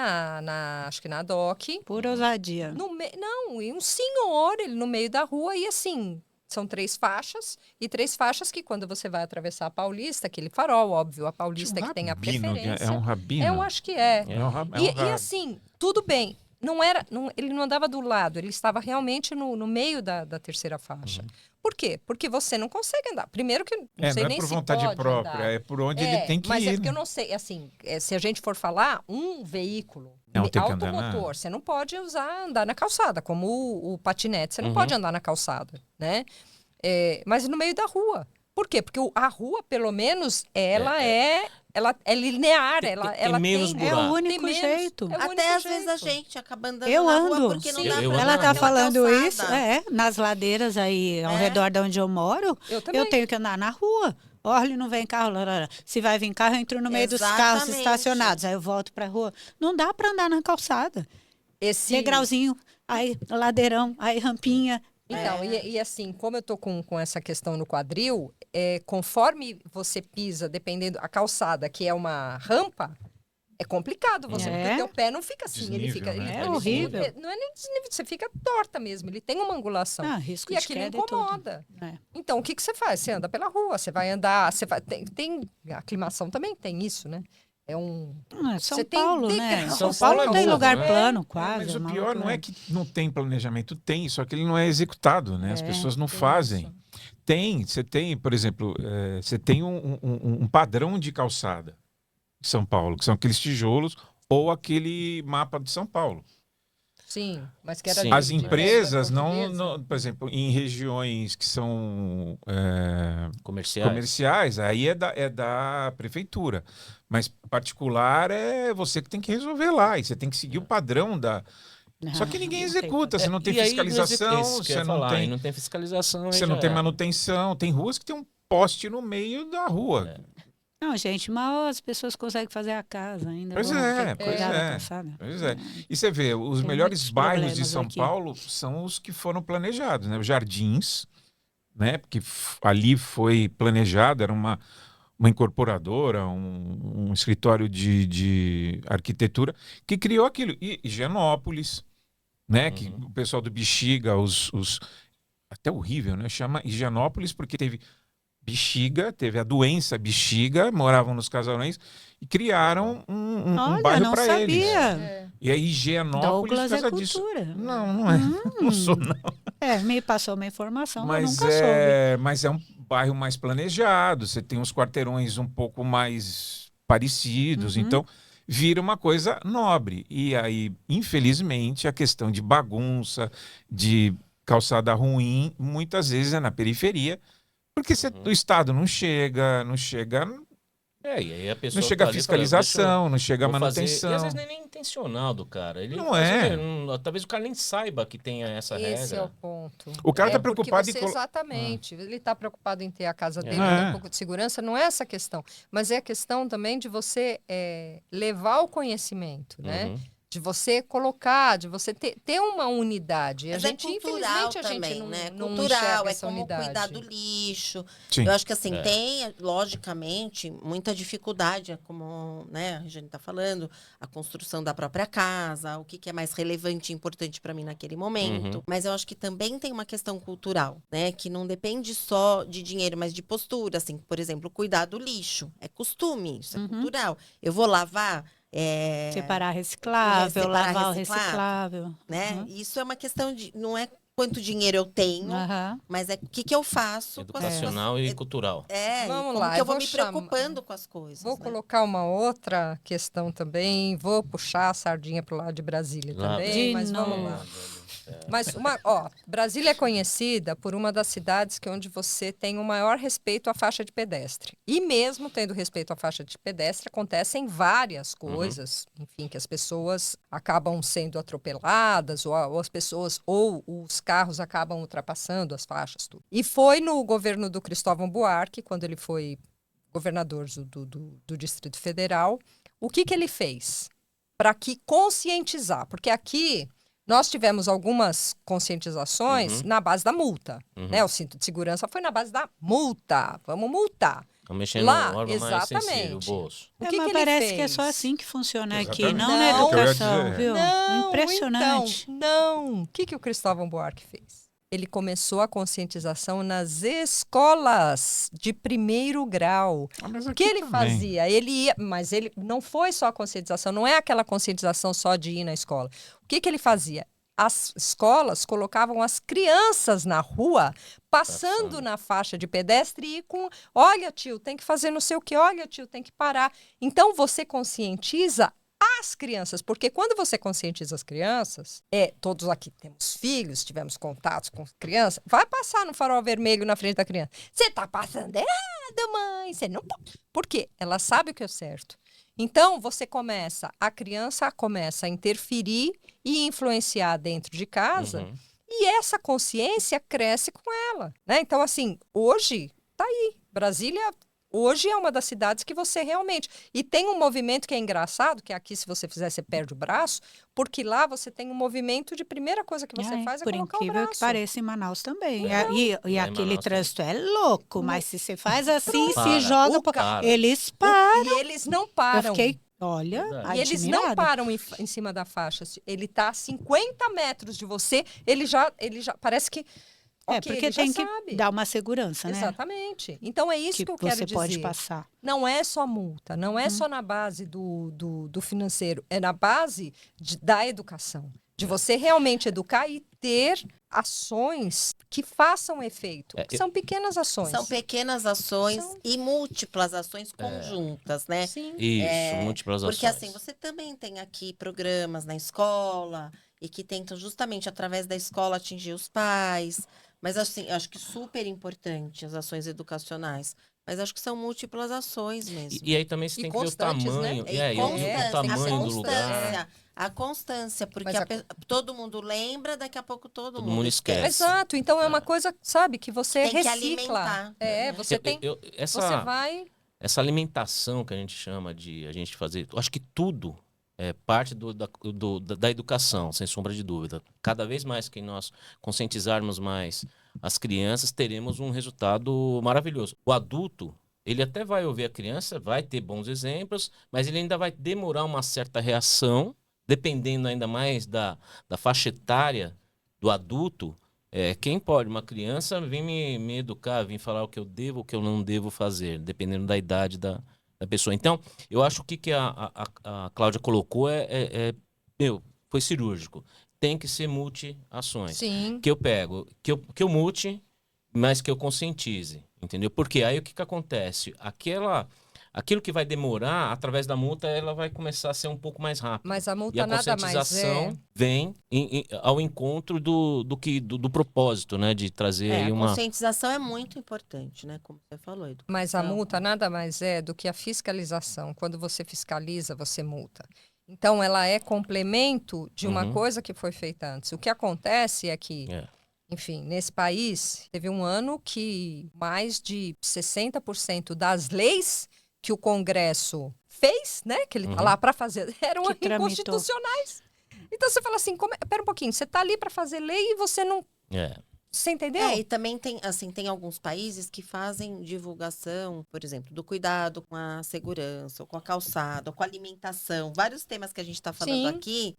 acho que na DOC, Pura ousadia. não, e um senhor, ele no meio da rua, e assim, são 3 faixas, e 3 faixas que quando você vai atravessar a Paulista, aquele farol, óbvio, a Paulista que tem a preferência. É um rabino. Eu acho que é. É um rabino. E assim, tudo bem. Ele não andava do lado, ele estava realmente no meio da terceira faixa. Por quê? Porque você não consegue andar. Primeiro que não sei não é nem por se vontade pode própria, andar. é por onde ele tem que mas ir. é porque eu não sei, assim, se a gente for falar, um veículo Não, tem que andar na- automotor, você não pode andar na calçada, como o patinete, você não pode andar na calçada, né? Mas no meio da rua. Por quê? Porque a rua, pelo menos, ela é linear, ela menos tem... buraco. É o único Tem menos. jeito. É o único Até às vezes a jeito. gente acaba andando Eu na ando. rua porque não Sim. dá Eu pra ando Ela andar tá naquela falando calçada. isso, nas ladeiras aí ao redor de onde eu moro, Eu também. eu tenho que andar na rua. Orly não vem carro, larara. Se vai vir carro, eu entro no meio dos carros Exatamente. estacionados. Aí eu volto pra rua. Não dá para andar na calçada. Esse... Degrauzinho, aí ladeirão, aí rampinha. Então, e assim, como eu tô com essa questão no quadril, conforme você pisa, dependendo, a calçada, que é uma rampa, é complicado você, porque o teu pé não fica assim, ele Desnível, fica... né? É ele- horrível. Não é nem desnível, você fica torta mesmo, ele tem uma angulação. Ah, risco E de aquilo queda e tudo. incomoda. É. Então, o que você faz? Você anda pela rua, você vai andar, tem a aclimação também tem isso, né? É um... São Você tem Paulo, né? degrau. São São Paulo Paulo não é tem morro, lugar né? plano, quase. Mas o uma pior não loucura. é que não tem planejamento, tem, só que ele não é executado, né? As pessoas não fazem. Você tem, por exemplo, você tem um padrão de calçada em São Paulo, que são aqueles tijolos ou aquele mapa de São Paulo. Sim, mas que era Sim. As de empresas língua não, portuguesa. por exemplo, em regiões que são Comerciais. comerciais, aí é da prefeitura. Mas particular é você que tem que resolver lá. E você tem que seguir o padrão da. Só que ninguém não tem executa, você não tem E aí, fiscalização, isso que eu você ia não falar, aí tem, não tem fiscalização. aí você já não tem era. manutenção. Tem ruas que tem um poste no meio da rua. Não, gente, mal as pessoas conseguem fazer a casa ainda. Pois vão é, ter que pois cuidar da é. calçada. Pois é. E você vê, os Tem melhores muitos bairros de problemas São aqui. Paulo são os que foram planejados, né? Os Jardins, né? Porque ali foi planejado, era uma incorporadora, um escritório de arquitetura que criou aquilo. E Higienópolis, né? Que o pessoal do Bexiga, até horrível, né? Chama Higienópolis porque teve bexiga, teve a doença bexiga, moravam nos casarões e criaram um Olha, bairro não para eles. sabia. E aí Higienópolis Douglas por é causa disso. cultura. Não é. Não sou, não. Me passou uma informação, mas Mas nunca soube. mas é um bairro mais planejado, você tem uns quarteirões um pouco mais parecidos, então vira uma coisa nobre. E aí, infelizmente, a questão de bagunça, de calçada ruim, muitas vezes é na periferia, porque o Estado não chega, E aí a pessoa não chega tá a ali e fala, fiscalização, não chega a vou fazer. manutenção. E às vezes nem intencional do cara. Ele Não faz é. o quê? Talvez o cara nem saiba que tenha essa Esse é regra. o ponto. O cara tá porque preocupado em você, colo- exatamente. Ele está preocupado em ter a casa dele, É. ter um pouco de segurança. Não é essa a questão. Mas é a questão também de você levar o conhecimento, né? Uhum. De você colocar, de você ter uma unidade. Mas a gente, cultural infelizmente, a também, gente não, né? não Cultural, enxerga é essa como unidade. cuidar do lixo. Sim. Eu acho que assim, tem, logicamente, muita dificuldade, como né, a gente está falando, a construção da própria casa, o que é mais relevante e importante para mim naquele momento. Mas eu acho que também tem uma questão cultural, né? Que não depende só de dinheiro, mas de postura. Assim, por exemplo, cuidar do lixo. É costume, isso é cultural. Eu vou lavar. Separar reciclável, separar lavar o reciclável. reciclável. Né? Isso é uma questão de. Não é quanto dinheiro eu tenho, Aham. mas é o que eu faço Educacional e cultural. e Vamos como lá, que eu eu vou vou me chamar- preocupando com as coisas. Vou né? colocar uma outra questão também. Vou puxar a sardinha para o lado de Brasília Lá também, vem. mas De vamos novo. lá. Mas Brasília é conhecida por uma das cidades onde você tem o maior respeito à faixa de pedestre. E mesmo tendo respeito à faixa de pedestre, acontecem várias coisas, enfim, que as pessoas acabam sendo atropeladas, ou as pessoas, ou os carros acabam ultrapassando as faixas. Tudo. E foi no governo do Cristóvão Buarque, quando ele foi governador do Distrito Federal, o que ele fez? Para que conscientizar, porque aqui nós tivemos algumas conscientizações na base da multa. Né? O cinto de segurança foi na base da multa. Vamos multar. Estão mexendo Lá, no órgão mais sensível, o exatamente. bolso. O que mas ele parece fez? que é só assim que funciona aqui, Exatamente. não na Não. É o que eu ia educação, dizer. viu? Não, Impressionante. Então, não. O que o Cristóvão Buarque fez? Ele começou a conscientização nas escolas de primeiro grau. Mas O aqui que ele também. fazia? Ele ia, mas ele não foi só a conscientização, não é aquela conscientização só de ir na escola. O que ele fazia? As escolas colocavam as crianças na rua, passando na faixa de pedestre e com, olha, tio, tem que fazer não sei o quê, olha, tio, tem que parar. Então, você conscientiza as crianças, porque quando você conscientiza as crianças, todos aqui temos filhos, tivemos contatos com crianças, vai passar no farol vermelho na frente da criança. Você tá passando errado, mãe, você não pode. Por quê? Ela sabe o que é certo. Então, a criança começa a interferir e influenciar dentro de casa, e essa consciência cresce com ela, né? Então, assim, hoje, tá aí, Brasília hoje é uma das cidades que você realmente... E tem um movimento que é engraçado, que aqui, se você fizer, você perde o braço, porque lá você tem um movimento de primeira coisa que você faz é por colocar o incrível braço. que pareça, em Manaus também. É. E Lá em aquele Manaus trânsito é louco, mas se você faz assim, se Para. joga, Para. eles param. E eles não Eu param. fiquei, olha, Verdade. E eles não admirada. param em cima da faixa. Ele tá a 50 metros de você, ele já parece que... É, ok, porque ele já tem que sabe. dar uma segurança, né? Exatamente. Então é isso que eu quero você dizer. pode passar. Não é só multa, não é só na base do financeiro, é na base da educação. De você realmente educar e ter ações que façam efeito. São pequenas ações. São pequenas ações São- e múltiplas ações conjuntas, né? Sim. Isso, múltiplas Porque ações. assim, você também tem aqui programas na escola e que tentam justamente através da escola atingir os pais. Mas assim, eu acho que super importante as ações educacionais. Mas acho que são múltiplas ações mesmo. E aí também você E tem que ver o constantes, né? tamanho. E E o tamanho do lugar. A constância, porque Mas todo mundo lembra, daqui a pouco todo Todo mundo mundo esquece. Exato. Então é uma coisa, sabe, que você Tem que recicla. alimentar. Você tem... Você vai... Essa alimentação que a gente chama de a gente fazer, eu acho que tudo é parte da educação, sem sombra de dúvida. Cada vez mais que nós conscientizarmos mais as crianças, teremos um resultado maravilhoso. O adulto, ele até vai ouvir a criança, vai ter bons exemplos, mas ele ainda vai demorar uma certa reação, dependendo ainda mais da faixa etária do adulto. Quem pode? Uma criança vem me educar, vem falar o que eu devo, o que eu não devo fazer, dependendo da idade da pessoa. Então, eu acho que a Cláudia colocou foi cirúrgico. Tem que ser multi-ações. Sim. Que eu pego, que eu multi, mas que eu conscientize, entendeu? Porque aí o que acontece? Aquilo que vai demorar, através da multa, ela vai começar a ser um pouco mais rápido. Mas a multa E a nada mais conscientização vem ao encontro do propósito, né? De trazer aí A uma... conscientização é muito importante, né? Como você falou, Edu. Mas a multa nada mais é do que a fiscalização. Quando você fiscaliza, você multa. Então, ela é complemento de uma coisa que foi feita antes. O que acontece é que, enfim, nesse país, teve um ano que mais de 60% das leis que o Congresso fez, né? Que ele tá lá para fazer, eram inconstitucionais. Então, você fala assim, pera um pouquinho, você tá ali para fazer lei e você não... Você entendeu? E também tem, assim, tem alguns países que fazem divulgação, por exemplo, do cuidado com a segurança, ou com a calçada, ou com a alimentação. Vários temas que a gente está falando aqui,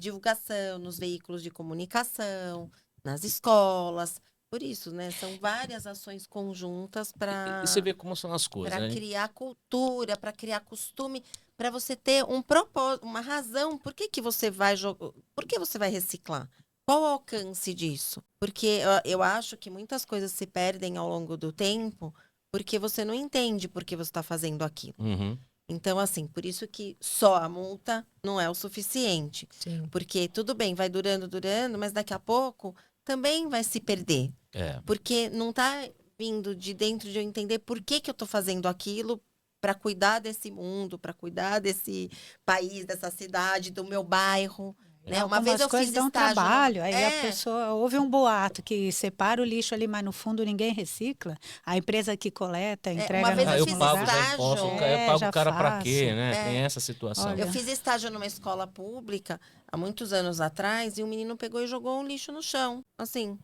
divulgação nos veículos de comunicação, nas escolas. Por isso, né? São várias ações conjuntas para... E você vê como são as coisas, para né? criar cultura, para criar costume, para você ter um propósito, uma razão. Por que você vai jogar? Por que você vai reciclar? Qual o alcance disso? Porque eu acho que muitas coisas se perdem ao longo do tempo porque você não entende por que você está fazendo aquilo. Então, assim, por isso que só a multa não é o suficiente. Sim. Porque tudo bem, vai durando, mas daqui a pouco também vai se perder. Porque não está vindo de dentro de eu entender por que eu estou fazendo aquilo para cuidar desse mundo, para cuidar desse país, dessa cidade, do meu bairro. Né? Uma vez eu coisas fiz dão estágio trabalho, aí a pessoa ouve um boato que separa o lixo ali, mas no fundo ninguém recicla. A empresa que coleta, entrega uma vez no eu mesmo fiz lugar. estágio. Eu pago já o cara pra faço. quê, né? Tem essa situação. Olha. Eu fiz estágio numa escola pública há muitos anos atrás e um menino pegou e jogou um lixo no chão, assim,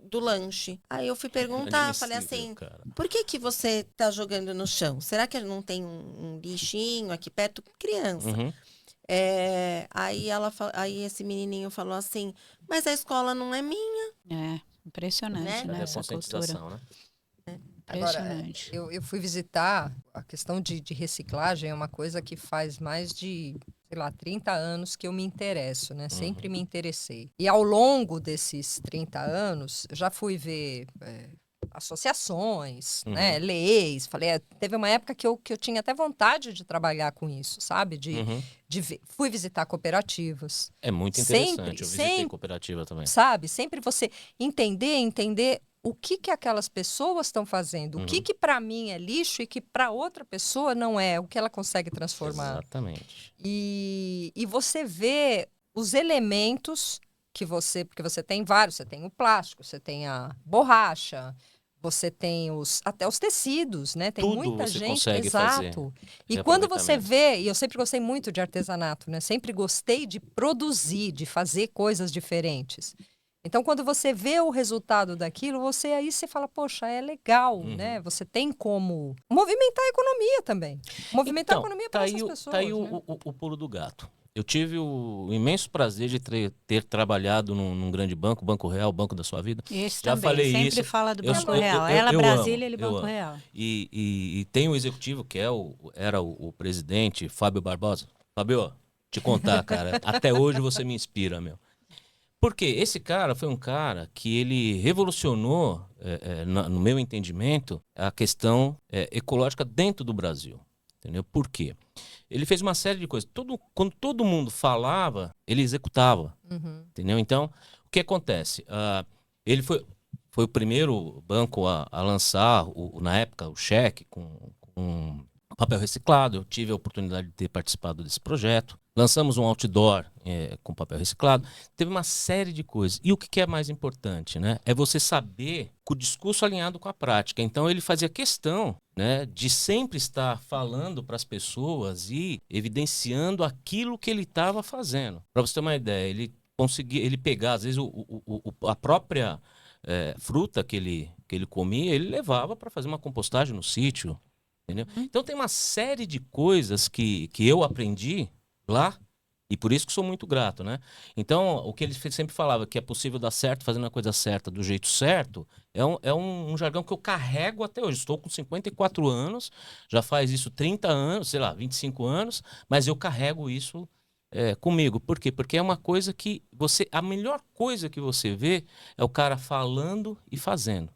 do lanche. Aí eu fui perguntar, falei assim, cara. por que você tá jogando no chão? Será que não tem um lixinho aqui perto? Criança. Aí esse menininho falou assim, mas a escola não é minha. Impressionante, né? É a Essa cultura. conscientização, né? Impressionante. Agora, eu fui visitar, a questão de reciclagem é uma coisa que faz mais de, sei lá, 30 anos que eu me interesso, né? Sempre me interessei. E ao longo desses 30 anos, eu já fui ver associações, né? Leis. Falei, teve uma época que eu tinha até vontade de trabalhar com isso, sabe? Fui visitar cooperativas. É muito interessante. Eu visitei cooperativa também. Sabe? Sempre você entender o que aquelas pessoas estão fazendo, o que para mim é lixo e que para outra pessoa não é, o que ela consegue transformar. Exatamente. E você vê os elementos porque você tem vários, você tem o plástico, você tem a borracha, você tem até os tecidos, né? Tem Tudo muita você gente, consegue fazer. exato. E E quando você aproveitamento. vê, e eu sempre gostei muito de artesanato, né? Sempre gostei de produzir, de fazer coisas diferentes. Então, quando você vê o resultado daquilo, você fala, poxa, é legal, né? Você tem como movimentar a economia também. Movimentar a economia para essas pessoas. Tá aí né? o pulo do gato. Eu tive o imenso prazer de ter trabalhado num grande banco, Banco Real, Banco da Sua Vida. Esse Já também, falei sempre isso. fala do Eu- Banco eu- Real. eu- Ela eu Brasília, amo, ele eu Banco amo. Real. E tem o executivo, que era o presidente, Fábio Barbosa. Fábio, te contar, cara, até hoje você me inspira, meu. Porque esse cara foi um cara que ele revolucionou, no meu entendimento, a questão ecológica dentro do Brasil. Entendeu? Por quê? Ele fez uma série de coisas. Quando todo mundo falava, ele executava. Entendeu? Então, o que acontece? Ele foi o primeiro banco a lançar, na época, o cheque com papel reciclado. Eu tive a oportunidade de ter participado desse projeto. Lançamos um outdoor com papel reciclado. Teve uma série de coisas. E o que é mais importante, né? É você saber com o discurso alinhado com a prática. Então, ele fazia questão, né, de sempre estar falando para as pessoas e evidenciando aquilo que ele estava fazendo. Para você ter uma ideia, ele pegar, às vezes, a própria fruta que ele comia, ele levava para fazer uma compostagem no sítio. Entendeu? Então tem uma série de coisas que eu aprendi lá e por isso que sou muito grato, né? Então, o que ele sempre falava, que é possível dar certo fazendo a coisa certa do jeito certo, é um jargão que eu carrego até hoje. Estou com 54 anos, já faz isso 30 anos, sei lá, 25 anos, mas eu carrego isso comigo. Por quê? Porque é uma coisa que a melhor coisa que você vê é o cara falando e fazendo.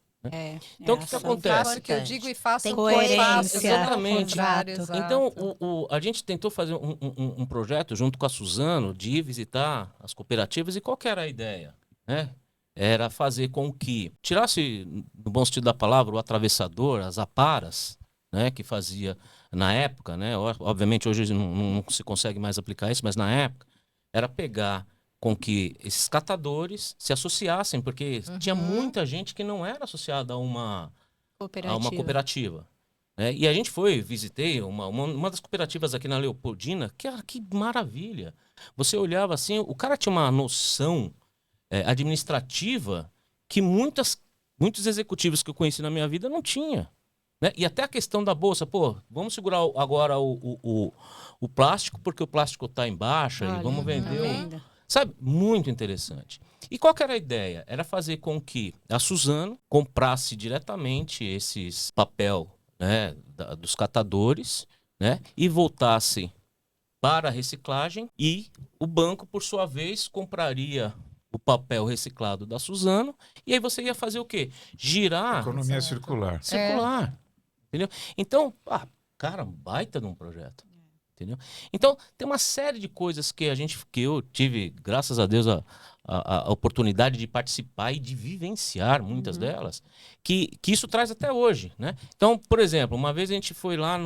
Então, o que ação. acontece? Que eu digo e faço Tem o que eu faço, coerência. Exatamente. ao contrário, Exato. exato. Então, a gente tentou fazer um projeto junto com a Suzano de ir visitar as cooperativas e qual que era a ideia, né? Era fazer com que tirasse, no bom sentido da palavra, o atravessador, as aparas, né? Que fazia na época, né? Obviamente hoje não se consegue mais aplicar isso, mas na época era pegar com que esses catadores se associassem, porque tinha muita gente que não era associada a uma cooperativa. Né? E a gente visitei uma das cooperativas aqui na Leopoldina, que maravilha. Você olhava assim, o cara tinha uma noção administrativa que muitos executivos que eu conheci na minha vida não tinha. Né? E até a questão da bolsa, vamos segurar agora o plástico, porque o plástico está em baixa e vamos vender Sabe? Muito interessante. E qual que era a ideia? Era fazer com que a Suzano comprasse diretamente esses papel, né, dos catadores, né, e voltasse para a reciclagem e o banco, por sua vez, compraria o papel reciclado da Suzano e aí você ia fazer o quê? Girar. Economia circular. Circular. Entendeu? Então, cara, um baita de um projeto. Entendeu? Então, tem uma série de coisas que eu tive, graças a Deus, a oportunidade de participar e de vivenciar muitas delas, que isso traz até hoje, né? Então, por exemplo, uma vez a gente foi lá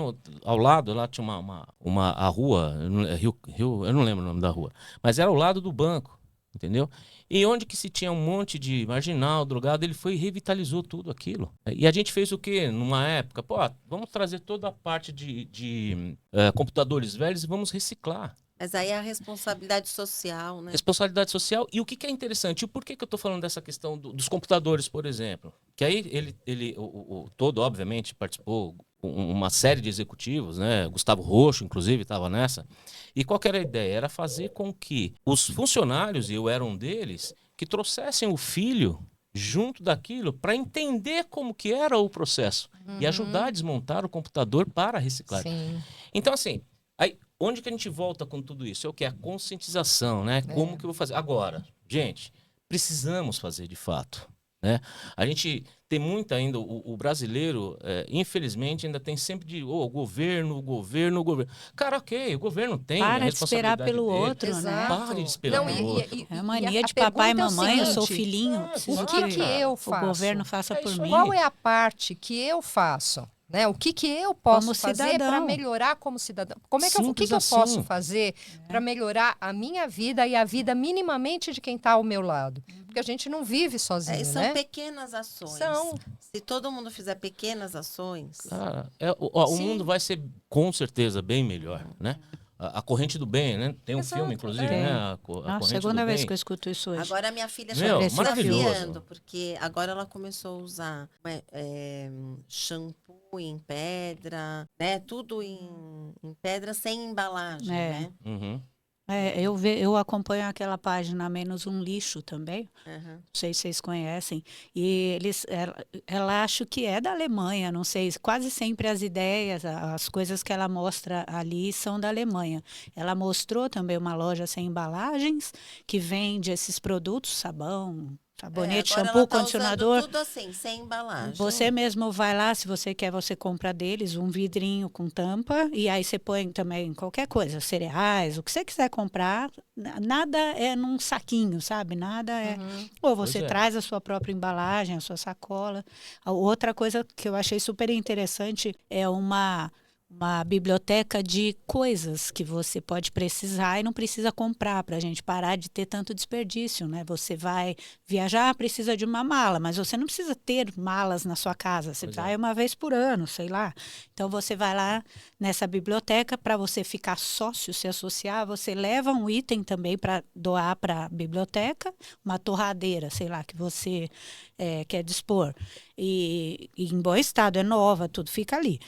ao lado, lá tinha a rua, eu não lembro o nome da rua, mas era ao lado do banco, entendeu? E onde que se tinha um monte de marginal, drogado, ele foi e revitalizou tudo aquilo. E a gente fez o quê? Numa época, vamos trazer toda a parte de computadores velhos e vamos reciclar. Mas aí é a responsabilidade social, né? Responsabilidade social. E o que é interessante? E por que eu estou falando dessa questão dos computadores, por exemplo? Que aí todo, obviamente, participou uma série de executivos, né? Gustavo Rocho, inclusive, estava nessa. E qual que era a ideia? Era fazer com que os funcionários, e eu era um deles, que trouxessem o filho junto daquilo para entender como que era o processo e ajudar a desmontar o computador para reciclar. Sim. Então, assim, aí, onde que a gente volta com tudo isso? É o que? A conscientização, né? Como que eu vou fazer? Agora, gente, precisamos fazer de fato. Né? A gente tem muito ainda, o brasileiro, infelizmente, ainda tem sempre o governo. Cara, ok, o governo tem a Para de esperar responsabilidade pelo dele. outro, né? Exato. Pare de esperar Não, pelo outro. É mania de a papai e pergunta é o mamãe, eu sou seguinte, filhinho. preciso o que eu faço? O governo faça É por isso mim. Qual é a parte que eu faço? Né? O que eu posso Como fazer cidadão. para melhorar como cidadão? O que Simples eu assim. posso fazer para melhorar a minha vida e a vida minimamente de quem está ao meu lado? Porque a gente não vive sozinho, São né? pequenas ações. São. Se todo mundo fizer pequenas ações, Cara, o Sim. mundo vai ser com certeza bem melhor, né? A corrente do bem, né? Tem um Exato, filme, inclusive, é. né? A Nossa, corrente segunda do vez bem. que eu escuto isso hoje. agora minha filha Meu, está maravilhoso. desafiando, porque agora ela começou a usar shampoo em pedra, né? Tudo em pedra sem embalagem, É. né? Uhum. Eu acompanho aquela página Menos um Lixo também. Aham. Não sei se vocês conhecem. E ela acho que é da Alemanha, não sei. Quase sempre as ideias, as coisas que ela mostra ali são da Alemanha. Ela mostrou também uma loja sem embalagens que vende esses produtos, sabão, sabonete, Agora shampoo, ela tá condicionador. usando tudo assim, sem embalagem. Você mesmo vai lá, se você quer, você compra deles um vidrinho com tampa e aí você põe também qualquer coisa, cereais, o que você quiser comprar, nada é num saquinho, sabe? Nada é. Ou você Pois é. traz a sua própria embalagem, a sua sacola. A outra coisa que eu achei super interessante é uma biblioteca de coisas que você pode precisar e não precisa comprar para a gente parar de ter tanto desperdício, né? Você vai viajar, precisa de uma mala, mas você não precisa ter malas na sua casa. Você Pois vai é. uma vez por ano, sei lá. Então você vai lá nessa biblioteca para você ficar sócio, se associar, você leva um item também para doar para a biblioteca, uma torradeira, sei lá, que você quer dispor. E em bom estado, é nova, tudo fica ali.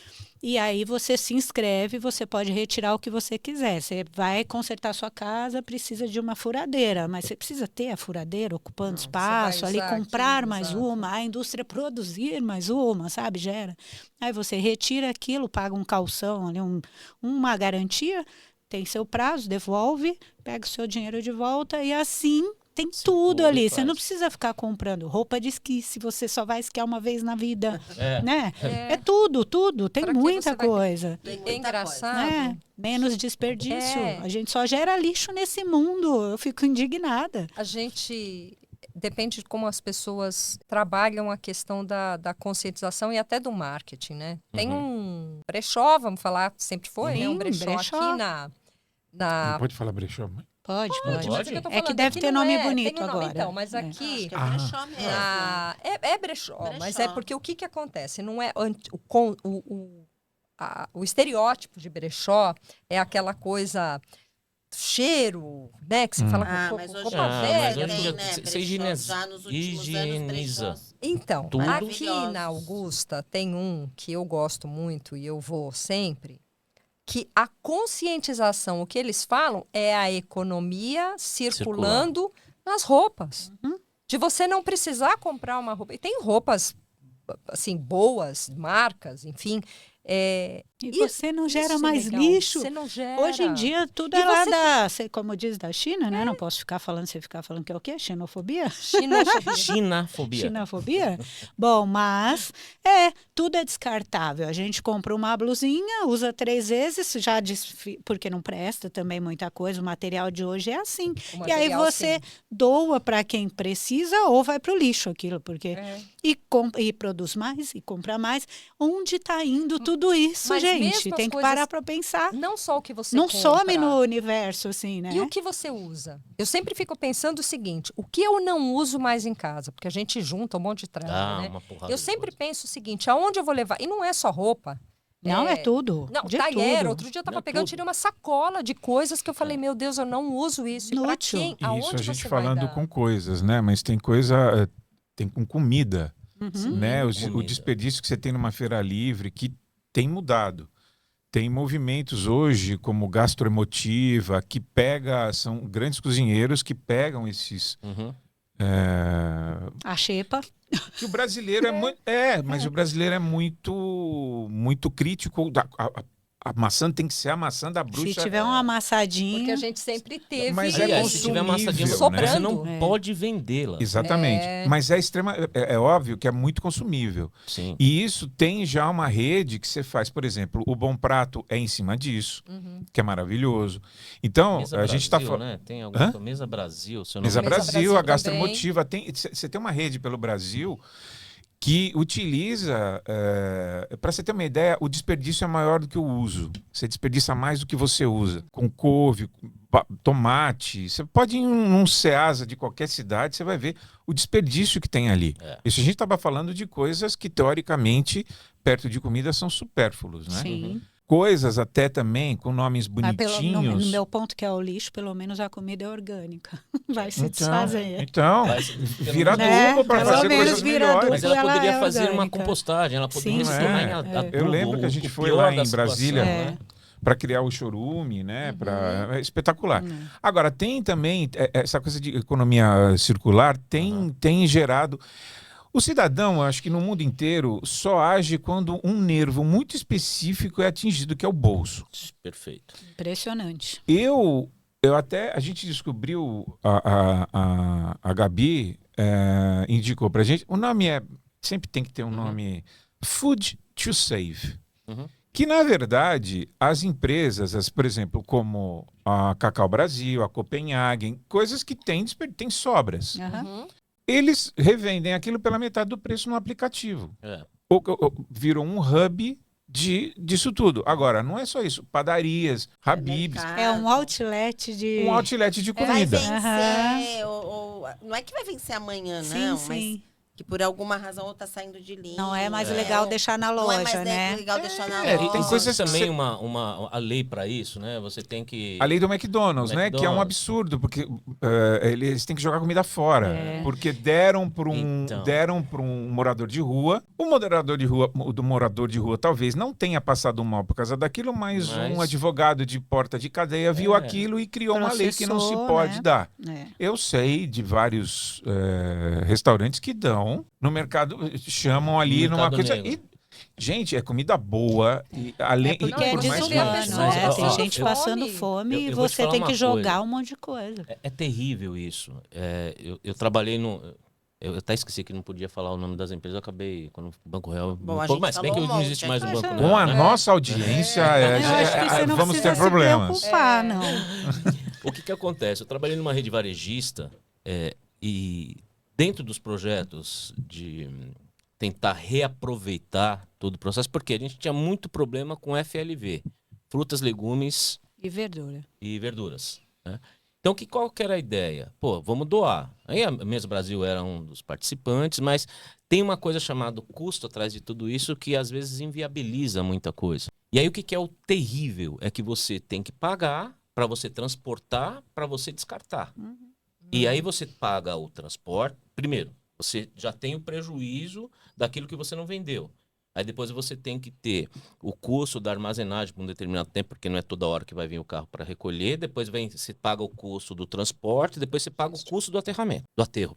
E aí você se inscreve, você pode retirar o que você quiser. Você vai consertar sua casa, precisa de uma furadeira, mas você precisa ter a furadeira ocupando Não, você espaço, vai ali usar comprar aquilo, mais exato. uma, a indústria produzir mais uma, sabe, gera. Aí você retira aquilo, paga um calção, ali, uma garantia, tem seu prazo, devolve, pega o seu dinheiro de volta e assim tem tudo Segura e ali. Você não faz. precisa ficar comprando roupa de esqui se você só vai esquiar uma vez na vida, É. né? É. É tudo, tudo. Tem Pra que muita você vai ter- coisa. Tem É muita engraçado. Né? Menos desperdício. É. A gente só gera lixo nesse mundo. Eu fico indignada. A gente depende de como as pessoas trabalham a questão da conscientização e até do marketing, né? Tem um brechó, vamos falar, sempre foi, né? Um Sim, brechó, brechó. aqui Não na pode falar brechó, mãe? Pode. mas Pode? o que eu tô É que falando deve aqui ter não nome é, bonito tem um nome, agora. então, mas É. aqui Acho que é Ah. brechó mesmo. é brechó, mas é Brechó. porque o que acontece? Não é o estereótipo de brechó é aquela coisa cheiro, né? Que se fala com Mas hoje roupa mas velha. hoje tem, já- né? você brechós. Já nos últimos higieniza. anos, brechós Então, Tudo. aqui maravilhosos. na Augusta tem um que eu gosto muito e eu vou sempre, que a conscientização, o que eles falam é a economia circulando nas roupas. De você não precisar comprar uma roupa. E tem roupas, assim, boas, marcas, enfim. E você não gera isso é mais legal. lixo. Você não gera. Hoje em dia, tudo E é lá você como diz, da China, né? Não posso ficar falando, você ficar falando que é o quê? Xenofobia? Xenofobia. Chinafobia. Xenofobia? Bom, mas tudo é descartável. A gente compra uma blusinha, usa 3 vezes, já porque não presta também muita coisa. O material de hoje é assim. O E aí material, você sim. doa para quem precisa ou vai para o lixo aquilo, porque É. e produz mais e compra mais. Onde está indo tudo isso, Mas gente? mesmo as Tem que coisas- parar para pensar. Não só o que você Não compra. some no universo, assim, né? E o que você usa? Eu sempre fico pensando o seguinte: o que eu não uso mais em casa? Porque a gente junta um monte de tralha, né? Uma porrada Eu de sempre coisa. penso o seguinte: aonde eu vou levar? E não é só roupa. Não, é tudo. Não, de talher. tudo. Outro dia eu tava É pegando, tudo. tirei uma sacola de coisas que eu falei, meu Deus, eu não uso isso. E pra Inútil. quem? Isso Aonde a gente você vai falando dar? com coisas, né? Mas tem coisa, tem com comida, né? O comida. desperdício que você tem numa feira livre que tem mudado. Tem movimentos hoje, como Gastroemotiva, que são grandes cozinheiros que pegam esses. Uhum. A xepa. Que o brasileiro é muito. Mas o brasileiro é muito crítico. A maçã tem que ser a maçã da bruxa. Se tiver um amassadinho. Porque a gente sempre teve. Mas Aliás, é se tiver amassadinha, consumível, você né? não É. pode vendê-la. Exatamente. Mas é óbvio que é muito consumível. Sim. E isso tem já uma rede que você faz. Por exemplo, o Bom Prato é em cima disso, que é maravilhoso. Então, Mesa a gente está Brasil, falando. né? Tem alguma Hã? coisa. Mesa Brasil, se eu não Mesa me engano. Brasil Brasil, a também. Gastromotiva. Você tem uma rede pelo Brasil que utiliza, para você ter uma ideia, o desperdício é maior do que o uso. Você desperdiça mais do que você usa. Com couve, tomate. Você pode ir num Ceasa de qualquer cidade, você vai ver o desperdício que tem ali. Isso a gente estava falando de coisas que, teoricamente, perto de comida, são supérfluos, né? Sim. Coisas até também com nomes Mas bonitinhos. no meu ponto, que é o lixo, pelo menos a comida é orgânica. Vai se desfazer. Então, vira Né? adubo para Pelo fazer menos coisas vira melhores. adubo. Mas ela Ela poderia é fazer uma orgânica. compostagem, ela poderia Sim, se sim. tornar em É. adubo. Eu lembro que a o gente foi pior lá da em situação, Brasília É. para criar o chorume, né? É espetacular. Agora, tem também essa coisa de economia circular, tem gerado. O cidadão, eu acho que no mundo inteiro, só age quando um nervo muito específico é atingido, que é o bolso. Perfeito. Impressionante. A gente descobriu, a Gabi indicou pra gente, o nome sempre tem que ter um nome, Food to Save. Que, na verdade, as empresas, por exemplo, como a Cacau Brasil, a Copenhagen, coisas que têm sobras. Aham. Eles revendem aquilo pela metade do preço no aplicativo. É. Virou um hub disso tudo. Agora, não é só isso. Padarias, Habib's, É um outlet de... um outlet de Vai comida. vencer, não é que vai vencer amanhã, não, Sim, mas sim. que por alguma razão ou tá saindo de linha. Não é mais legal deixar na Não loja, é mais né? legal deixar na É, loja. tem coisas que também você- a lei para isso, né? Você tem que... A lei do McDonald's, né? Que é um McDonald's. absurdo, porque eles têm que jogar comida fora. É. Porque deram para Então. um morador de rua. O morador de rua talvez não tenha passado mal por causa daquilo, mas um advogado de porta de cadeia viu aquilo e criou uma lei que não se Processou, pode né? dar. É. Eu sei de vários restaurantes que dão no mercado, chamam ali No numa mercado coisa. negro. E, gente, é comida boa. E, além, Porque Não, é por mais que a desumano, pessoa né? Tem ó, gente eu- passando fome. fome e eu vou te você falar tem uma que jogar coisa. um monte de coisa. É terrível isso. Eu trabalhei no... Eu até esqueci que não podia falar o nome das empresas, eu acabei, quando o Banco Real... Bom, a gente mas se bem que falou um não existe monte mais o aqui. Banco Mas, Real, com a né? nossa audiência, Eu acho que você não vamos precisa ter se problemas. preocupar, não. O que acontece? Eu trabalhei numa rede varejista e dentro dos projetos de tentar reaproveitar todo o processo, porque a gente tinha muito problema com FLV, frutas, legumes E verdura. e verduras, né? Então, qual que era a ideia? Pô, vamos doar. Aí a Mesa Brasil era um dos participantes, mas tem uma coisa chamada custo atrás de tudo isso que às vezes inviabiliza muita coisa. E aí o que é o terrível? É que você tem que pagar para você transportar, para você descartar. E aí você paga o transporte. Primeiro, você já tem o prejuízo daquilo que você não vendeu. Aí depois você tem que ter o custo da armazenagem por um determinado tempo, porque não é toda hora que vai vir o carro para recolher. Depois você paga o custo do transporte, depois você paga o custo do aterramento. Do aterro.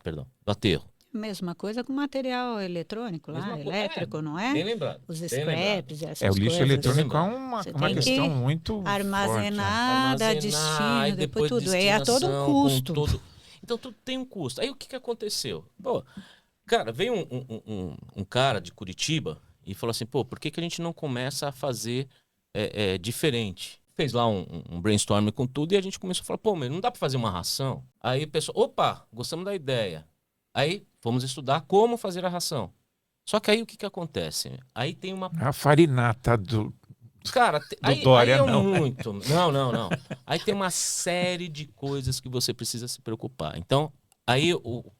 Mesma coisa com material eletrônico lá, Mesma coisa, elétrico, não é? Bem lembrado. Os bem lembrado. scraps, essas O lixo coisas. eletrônico é Você uma tem que questão muito Armazenar, dar Armazenar, destino, e depois tudo. É a todo um destinação, custo. com todo... Então tudo tem um custo. Aí o que aconteceu? Pô, cara, veio um cara de Curitiba e falou assim, pô, por que a gente não começa a fazer diferente? Fez lá um brainstorming com tudo e a gente começou a falar, pô, mas não dá para fazer uma ração? Aí o pessoal, opa, gostamos da ideia. Aí fomos estudar como fazer a ração. Só que aí o que acontece? Aí tem uma... A farinata do... Cara, aí Dória, é não. muito. Não. Aí tem uma série de coisas que você precisa se preocupar. Então, aí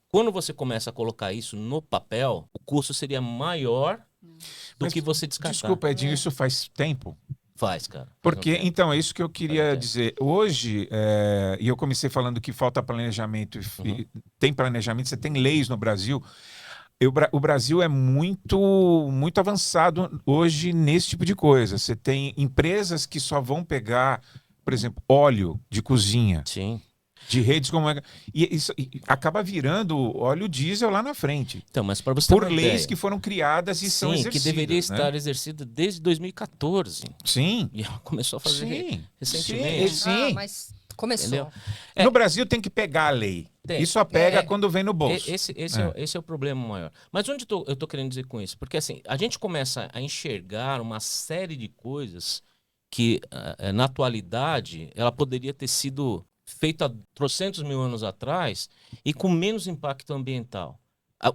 quando você começa a colocar isso no papel, o custo seria maior do Mas, que você descartar. Desculpa, Edinho, isso faz tempo? Faz, cara. Porque, Não tem. então, é isso que eu queria Faz dizer. Hoje, e eu comecei falando que falta planejamento, e tem planejamento, você tem leis no Brasil. O Brasil é muito avançado hoje nesse tipo de coisa. Você tem empresas que só vão pegar, por exemplo, óleo de cozinha, Sim. de redes como... E isso acaba virando óleo diesel lá na frente. Então, mas para você ter Por uma leis ideia, que foram criadas e são sim, exercidas. que deveria né? estar exercida desde 2014. Sim. E ela começou a fazer Sim. recentemente. Sim. mas começou. Entendeu? No Brasil tem que pegar a lei. Tem. E só pega quando vem no bolso. Esse é o problema maior. Mas onde eu tô querendo dizer com isso? Porque assim, a gente começa a enxergar uma série de coisas que, na atualidade, ela poderia ter sido feita há trocentos mil anos atrás e com menos impacto ambiental.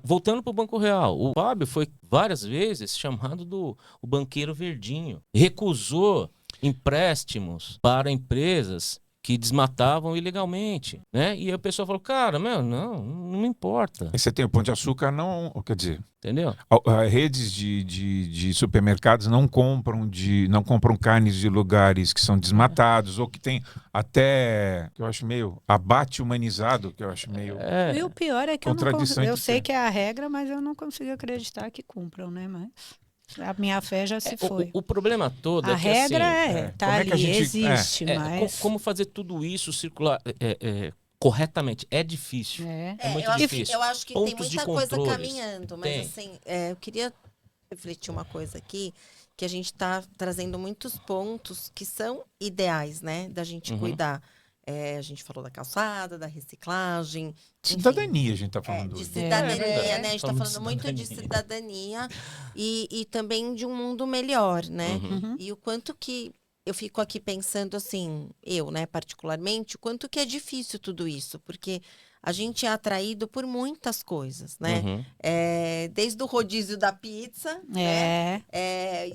Voltando para o Banco Real, o Fábio foi várias vezes chamado o banqueiro verdinho. Recusou empréstimos para empresas que desmatavam ilegalmente, né? E aí o pessoal falou, cara, não me importa, Aí você tem o Pão de Açúcar, não, quer dizer, entendeu? redes de supermercados não compram carnes de lugares que são desmatados ou que tem até, que eu acho meio abate humanizado, que eu acho meio E o pior é que eu não contradição eu entre sei si. que é a regra, mas eu não consigo acreditar que cumpram, né? Mas a minha fé já se foi. O problema todo A é que regra assim, tá como é que ali, a gente- existe, é, mas... como fazer tudo isso circular corretamente é difícil. É. É muito eu acho, difícil. eu acho que tem Pontos de muita coisa controles. caminhando, mas Tem. assim, eu queria refletir uma coisa aqui, que a gente está trazendo muitos pontos que são ideais, né, da gente cuidar. A gente falou da calçada, da reciclagem. Enfim, Cidadania, a gente está falando de hoje. cidadania, verdade. né? A gente está Falamos de falando muito de cidadania. cidadania e também de um mundo melhor, né? Uhum. E o quanto que eu fico aqui pensando assim, eu, né, particularmente, o quanto que é difícil tudo isso, porque a gente é atraído por muitas coisas, né? Uhum. Desde o rodízio da pizza, né?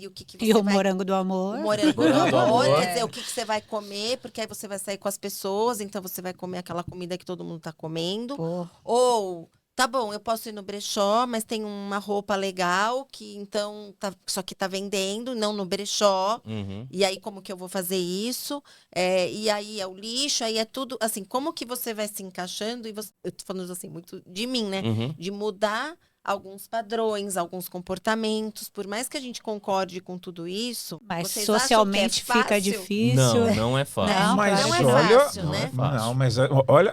E o que você E o vai... morango do amor. O morango do Morango do amor, amor. quer dizer, o que você vai comer, porque aí você vai sair com as pessoas, então você vai comer aquela comida que todo mundo tá comendo. Pô, Ou, tá bom, eu posso ir no brechó, mas tem uma roupa legal que então só que tá vendendo, não no brechó. Uhum. E aí, como que eu vou fazer isso? E aí é o lixo, aí é tudo. Assim, como que você vai se encaixando? E eu tô falando assim, muito de mim, né? Uhum. De mudar alguns padrões, alguns comportamentos. Por mais que a gente concorde com tudo isso, mas vocês acham que é socialmente fica fácil? difícil. Não é fácil. Não, Mas claro não que é olha, fácil, não né? é fácil. Não, mas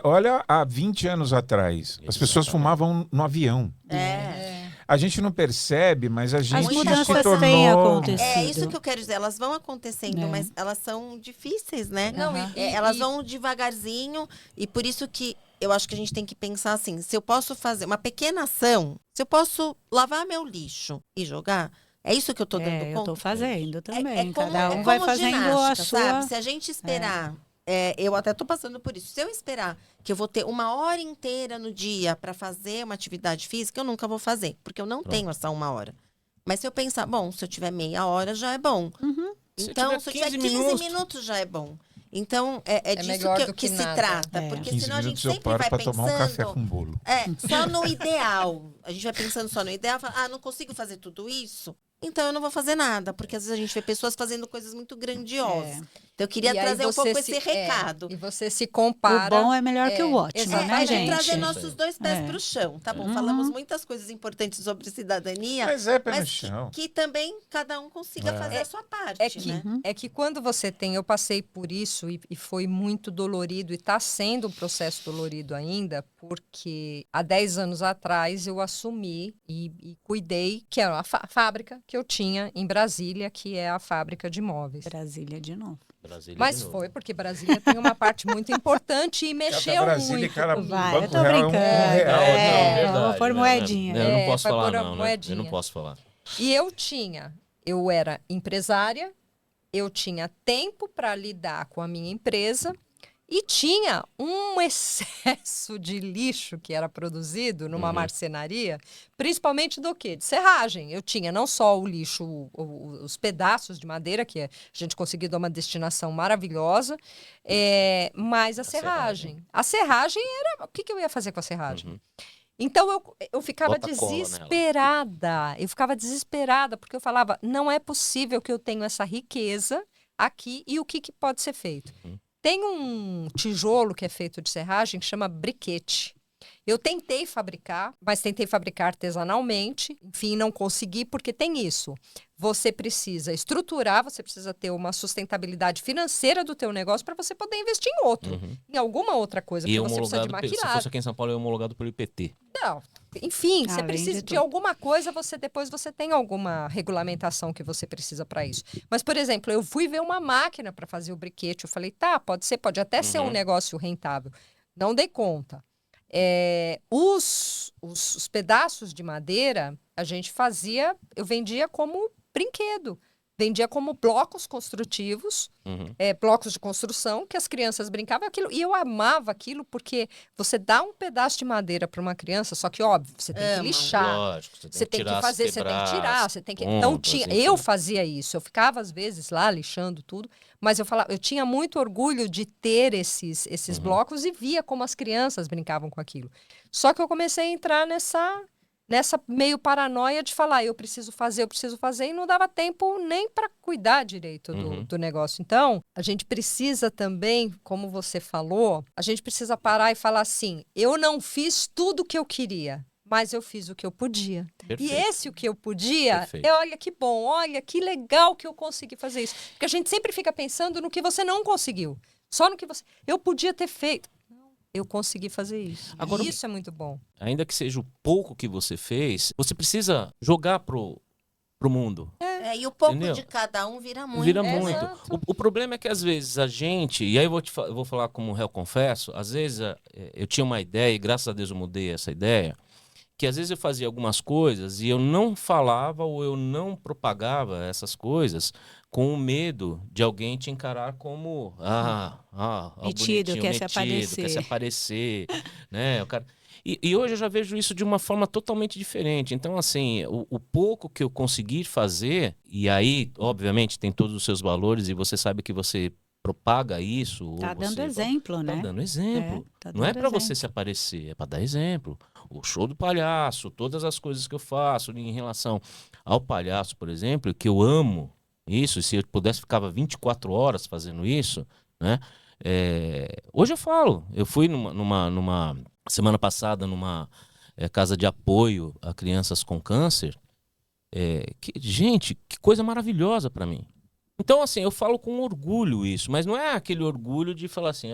olha há 20 anos atrás. As pessoas Exatamente. fumavam no avião. A gente não percebe, mas a gente mudanças se tornou... têm acontecido. É isso que eu quero dizer. Elas vão acontecendo, É. mas elas são difíceis, né? Não, Elas vão devagarzinho e por isso que eu acho que a gente tem que pensar assim, se eu posso fazer uma pequena ação, se eu posso lavar meu lixo e jogar, é isso que eu tô dando eu conta? tô fazendo também. como- Cada um é vai como fazendo a ginástica, sua... sabe? Se a gente esperar, eu até tô passando por isso. Se eu esperar que eu vou ter 1 hora inteira no dia para fazer uma atividade física, eu nunca vou fazer, porque eu não tenho essa 1 hora. Mas se eu pensar, bom, se eu tiver meia hora já é bom. Se Então, eu se eu tiver tiver 15 15 minutos já é bom. Então, é disso melhor do que que se nada. trata. É. Porque 15 senão a gente minutos eu sempre paro vai para tomar um café pensando... com bolo. só no ideal. A gente vai pensando só no ideal. Fala, não consigo fazer tudo isso? Então eu não vou fazer nada. Porque às vezes a gente vê pessoas fazendo coisas muito grandiosas. Então eu queria E aí trazer um você pouco se- esse recado. E você se O compara. bom é melhor que o ótimo, né, exatamente. gente? Trazer nossos dois pés É. para o chão, tá bom? Falamos muitas coisas importantes sobre cidadania, Mas é pé no mas chão. que também cada um consiga fazer a sua parte, né? É que quando você tem, eu passei por isso e foi muito dolorido e está sendo um processo dolorido ainda, porque há 10 anos atrás eu assumi e cuidei, que era a fábrica que eu tinha em Brasília, que é a fábrica de móveis. Brasília de novo. Brasília Mas de novo. foi porque Brasília tem uma parte muito importante e mexeu Brasília, muito cara, comigo. Vai, eu Banco tô Real é brincando. R$1. Eu vou pôr moedinha. Eu não posso vai falar pôr a não, né? moedinha. Eu não posso falar. E eu era empresária, eu tinha tempo para lidar com a minha empresa e tinha um excesso de lixo que era produzido numa marcenaria, principalmente do quê? De serragem. Eu tinha não só o lixo, os pedaços de madeira, que a gente conseguiu dar uma destinação maravilhosa, mas a serragem. A serragem era... O que eu ia fazer com a serragem? Então, eu ficava Bota cola nela. desesperada. Eu ficava desesperada, porque eu falava, não é possível que eu tenha essa riqueza aqui e o que pode ser feito. Tem um tijolo que é feito de serragem que chama briquete. Eu tentei fabricar, mas tentei fabricar artesanalmente. Enfim, não consegui, porque tem isso. Você precisa estruturar, você precisa ter uma sustentabilidade financeira do teu negócio para você poder investir em outro, em alguma outra coisa, E porque você precisa de homologado, se maquinário. fosse aqui em São Paulo, é homologado pelo IPT. Não, enfim, você Além precisa de de tudo. alguma coisa, depois você tem alguma regulamentação que você precisa para isso. Mas, por exemplo, eu fui ver uma máquina para fazer o briquete. Eu falei, tá, pode até ser um negócio rentável. Não dei conta. Os pedaços de madeira, a gente fazia, eu vendia como brinquedo. vendia como blocos construtivos, Uhum. blocos de construção, que as crianças brincavam aquilo. E eu amava aquilo porque você dá um pedaço de madeira para uma criança, só que, óbvio, você tem que Amam. lixar. Lógico, Você tem que tirar as fazer, você tem que tirar, quebradas, você tem que. Então, pontas, eu enfim. fazia isso. Eu ficava, às vezes, lá lixando tudo, mas eu tinha muito orgulho de ter esses blocos e via como as crianças brincavam com aquilo. Só que eu comecei a entrar nessa meio paranoia de falar, eu preciso fazer, e não dava tempo nem para cuidar direito do negócio. Então, a gente precisa também, como você falou, a gente precisa parar e falar assim, eu não fiz tudo o que eu queria, mas eu fiz o que eu podia. Perfeito. E esse o que eu podia, Perfeito. olha que bom, olha que legal que eu consegui fazer isso. Porque a gente sempre fica pensando no que você não conseguiu. Só no que você... Eu podia ter feito. Eu consegui fazer isso. Agora, Isso é muito bom. Ainda que seja o pouco que você fez, você precisa jogar pro mundo. E o pouco Entendeu? de cada um vira muito. Vira É, muito. exato. O problema é que às vezes a gente, e aí eu vou falar como réu confesso, às vezes eu tinha uma ideia, e graças a Deus eu mudei essa ideia, que às vezes eu fazia algumas coisas e eu não falava ou eu não propagava essas coisas com o medo de alguém te encarar como o Metido, bonitinho, quer se quer se aparecer, né? O cara... E hoje eu já vejo isso de uma forma totalmente diferente. Então, assim, o pouco que eu conseguir fazer, e aí, obviamente, tem todos os seus valores e você sabe que você propaga isso. Tá ou dando você exemplo, né? Tá dando exemplo. Tá Não é dando para você exemplo. se aparecer, é para dar exemplo. O show do palhaço, todas as coisas que eu faço em relação ao palhaço, por exemplo, que eu amo isso, se eu pudesse ficava 24 horas fazendo isso, né? Hoje eu falo, eu fui numa semana passada numa casa de apoio a crianças com câncer, gente, que coisa maravilhosa para mim. Então, assim, eu falo com orgulho isso, mas não é aquele orgulho de falar assim,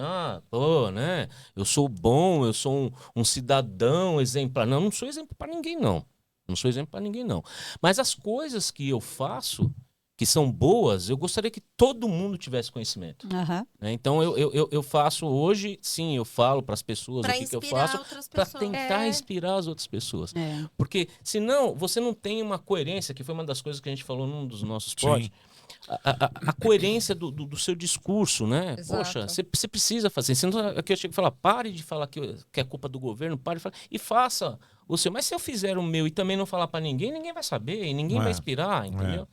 pô, né? Eu sou bom, eu sou um cidadão exemplar. Não sou exemplo para ninguém, não. Não sou exemplo para ninguém, não. Mas as coisas que eu faço, que são boas, eu gostaria que todo mundo tivesse conhecimento. Aham. Né? Então, eu faço hoje, sim, eu falo para as pessoas Pra o que eu inspirar faço, outras para pessoas. tentar inspirar as outras pessoas. É. Porque, senão, você não tem uma coerência, que foi uma das coisas que a gente falou num dos nossos pods. A coerência do seu discurso, né? Exato. Poxa, você precisa fazer. Senão, aqui eu chego e falar, pare de falar que é culpa do governo, pare de falar, e faça o seu. Mas se eu fizer o meu e também não falar para ninguém, ninguém vai saber, e ninguém vai inspirar, entendeu?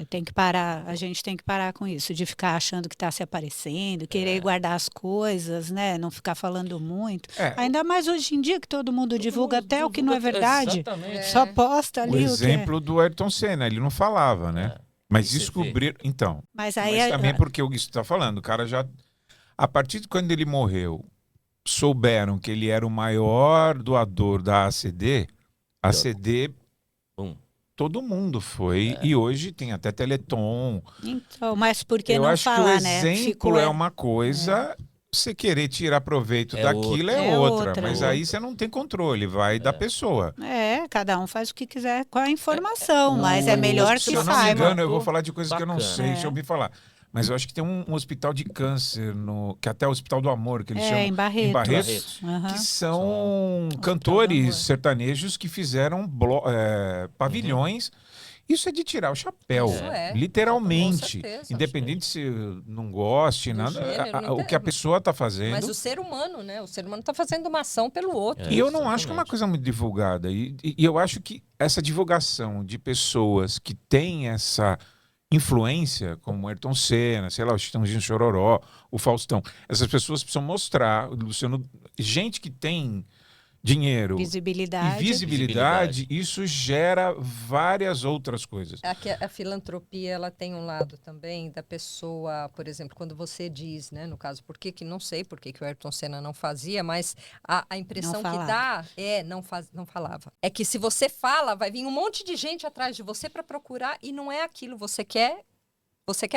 Tem que parar, a gente tem que parar com isso, de ficar achando que está se aparecendo, querer guardar as coisas, né? Não ficar falando muito. Ainda mais hoje em dia que todo mundo divulga até o que não é verdade. Exatamente. Só posta ali O o que é. exemplo do Ayrton Senna, ele não falava, né? Mas Você descobrir. Então. Mas aí Mas também porque o que você está falando, o cara já. A partir de quando ele morreu, souberam que ele era o maior doador da ACD, a ACD. Bum. Todo mundo foi. E hoje tem até Teleton. Então, mas por que Eu não acho falar, que o né? exemplo Ficou é uma coisa. Você querer tirar proveito daquilo é outra. Mas aí você não tem controle, vai da pessoa. cada um faz o que quiser com a informação, mas é melhor Se que eu não me saiba. engano, eu vou falar de coisas que eu não Bacana. sei, deixa eu me falar. Mas eu acho que tem um hospital de câncer, que até é o Hospital do Amor, que eles chamam. Em Barretos. Barretos. Aham. Que são Amor. cantores sertanejos que fizeram pavilhões. Isso é de tirar o chapéu, Isso é. literalmente. Com certeza. Independente se não goste, nada, gênero, não o que a pessoa está fazendo. Mas o ser humano, né? O ser humano está fazendo uma ação pelo outro. E eu não acho que é uma Exatamente. coisa muito divulgada. E eu acho que essa divulgação de pessoas que têm essa influência, como o Ayrton Senna, sei lá, o Chitãozinho Chororó, o Faustão, essas pessoas precisam mostrar, Luciano, gente que tem dinheiro Visibilidade. e visibilidade, isso gera várias outras coisas. A filantropia, ela tem um lado também da pessoa, por exemplo, quando você diz, né, no caso, não sei por que o Ayrton Senna não fazia, mas a impressão Não que dá não falava. É que se você fala, vai vir um monte de gente atrás de você para procurar e não é aquilo. Você quer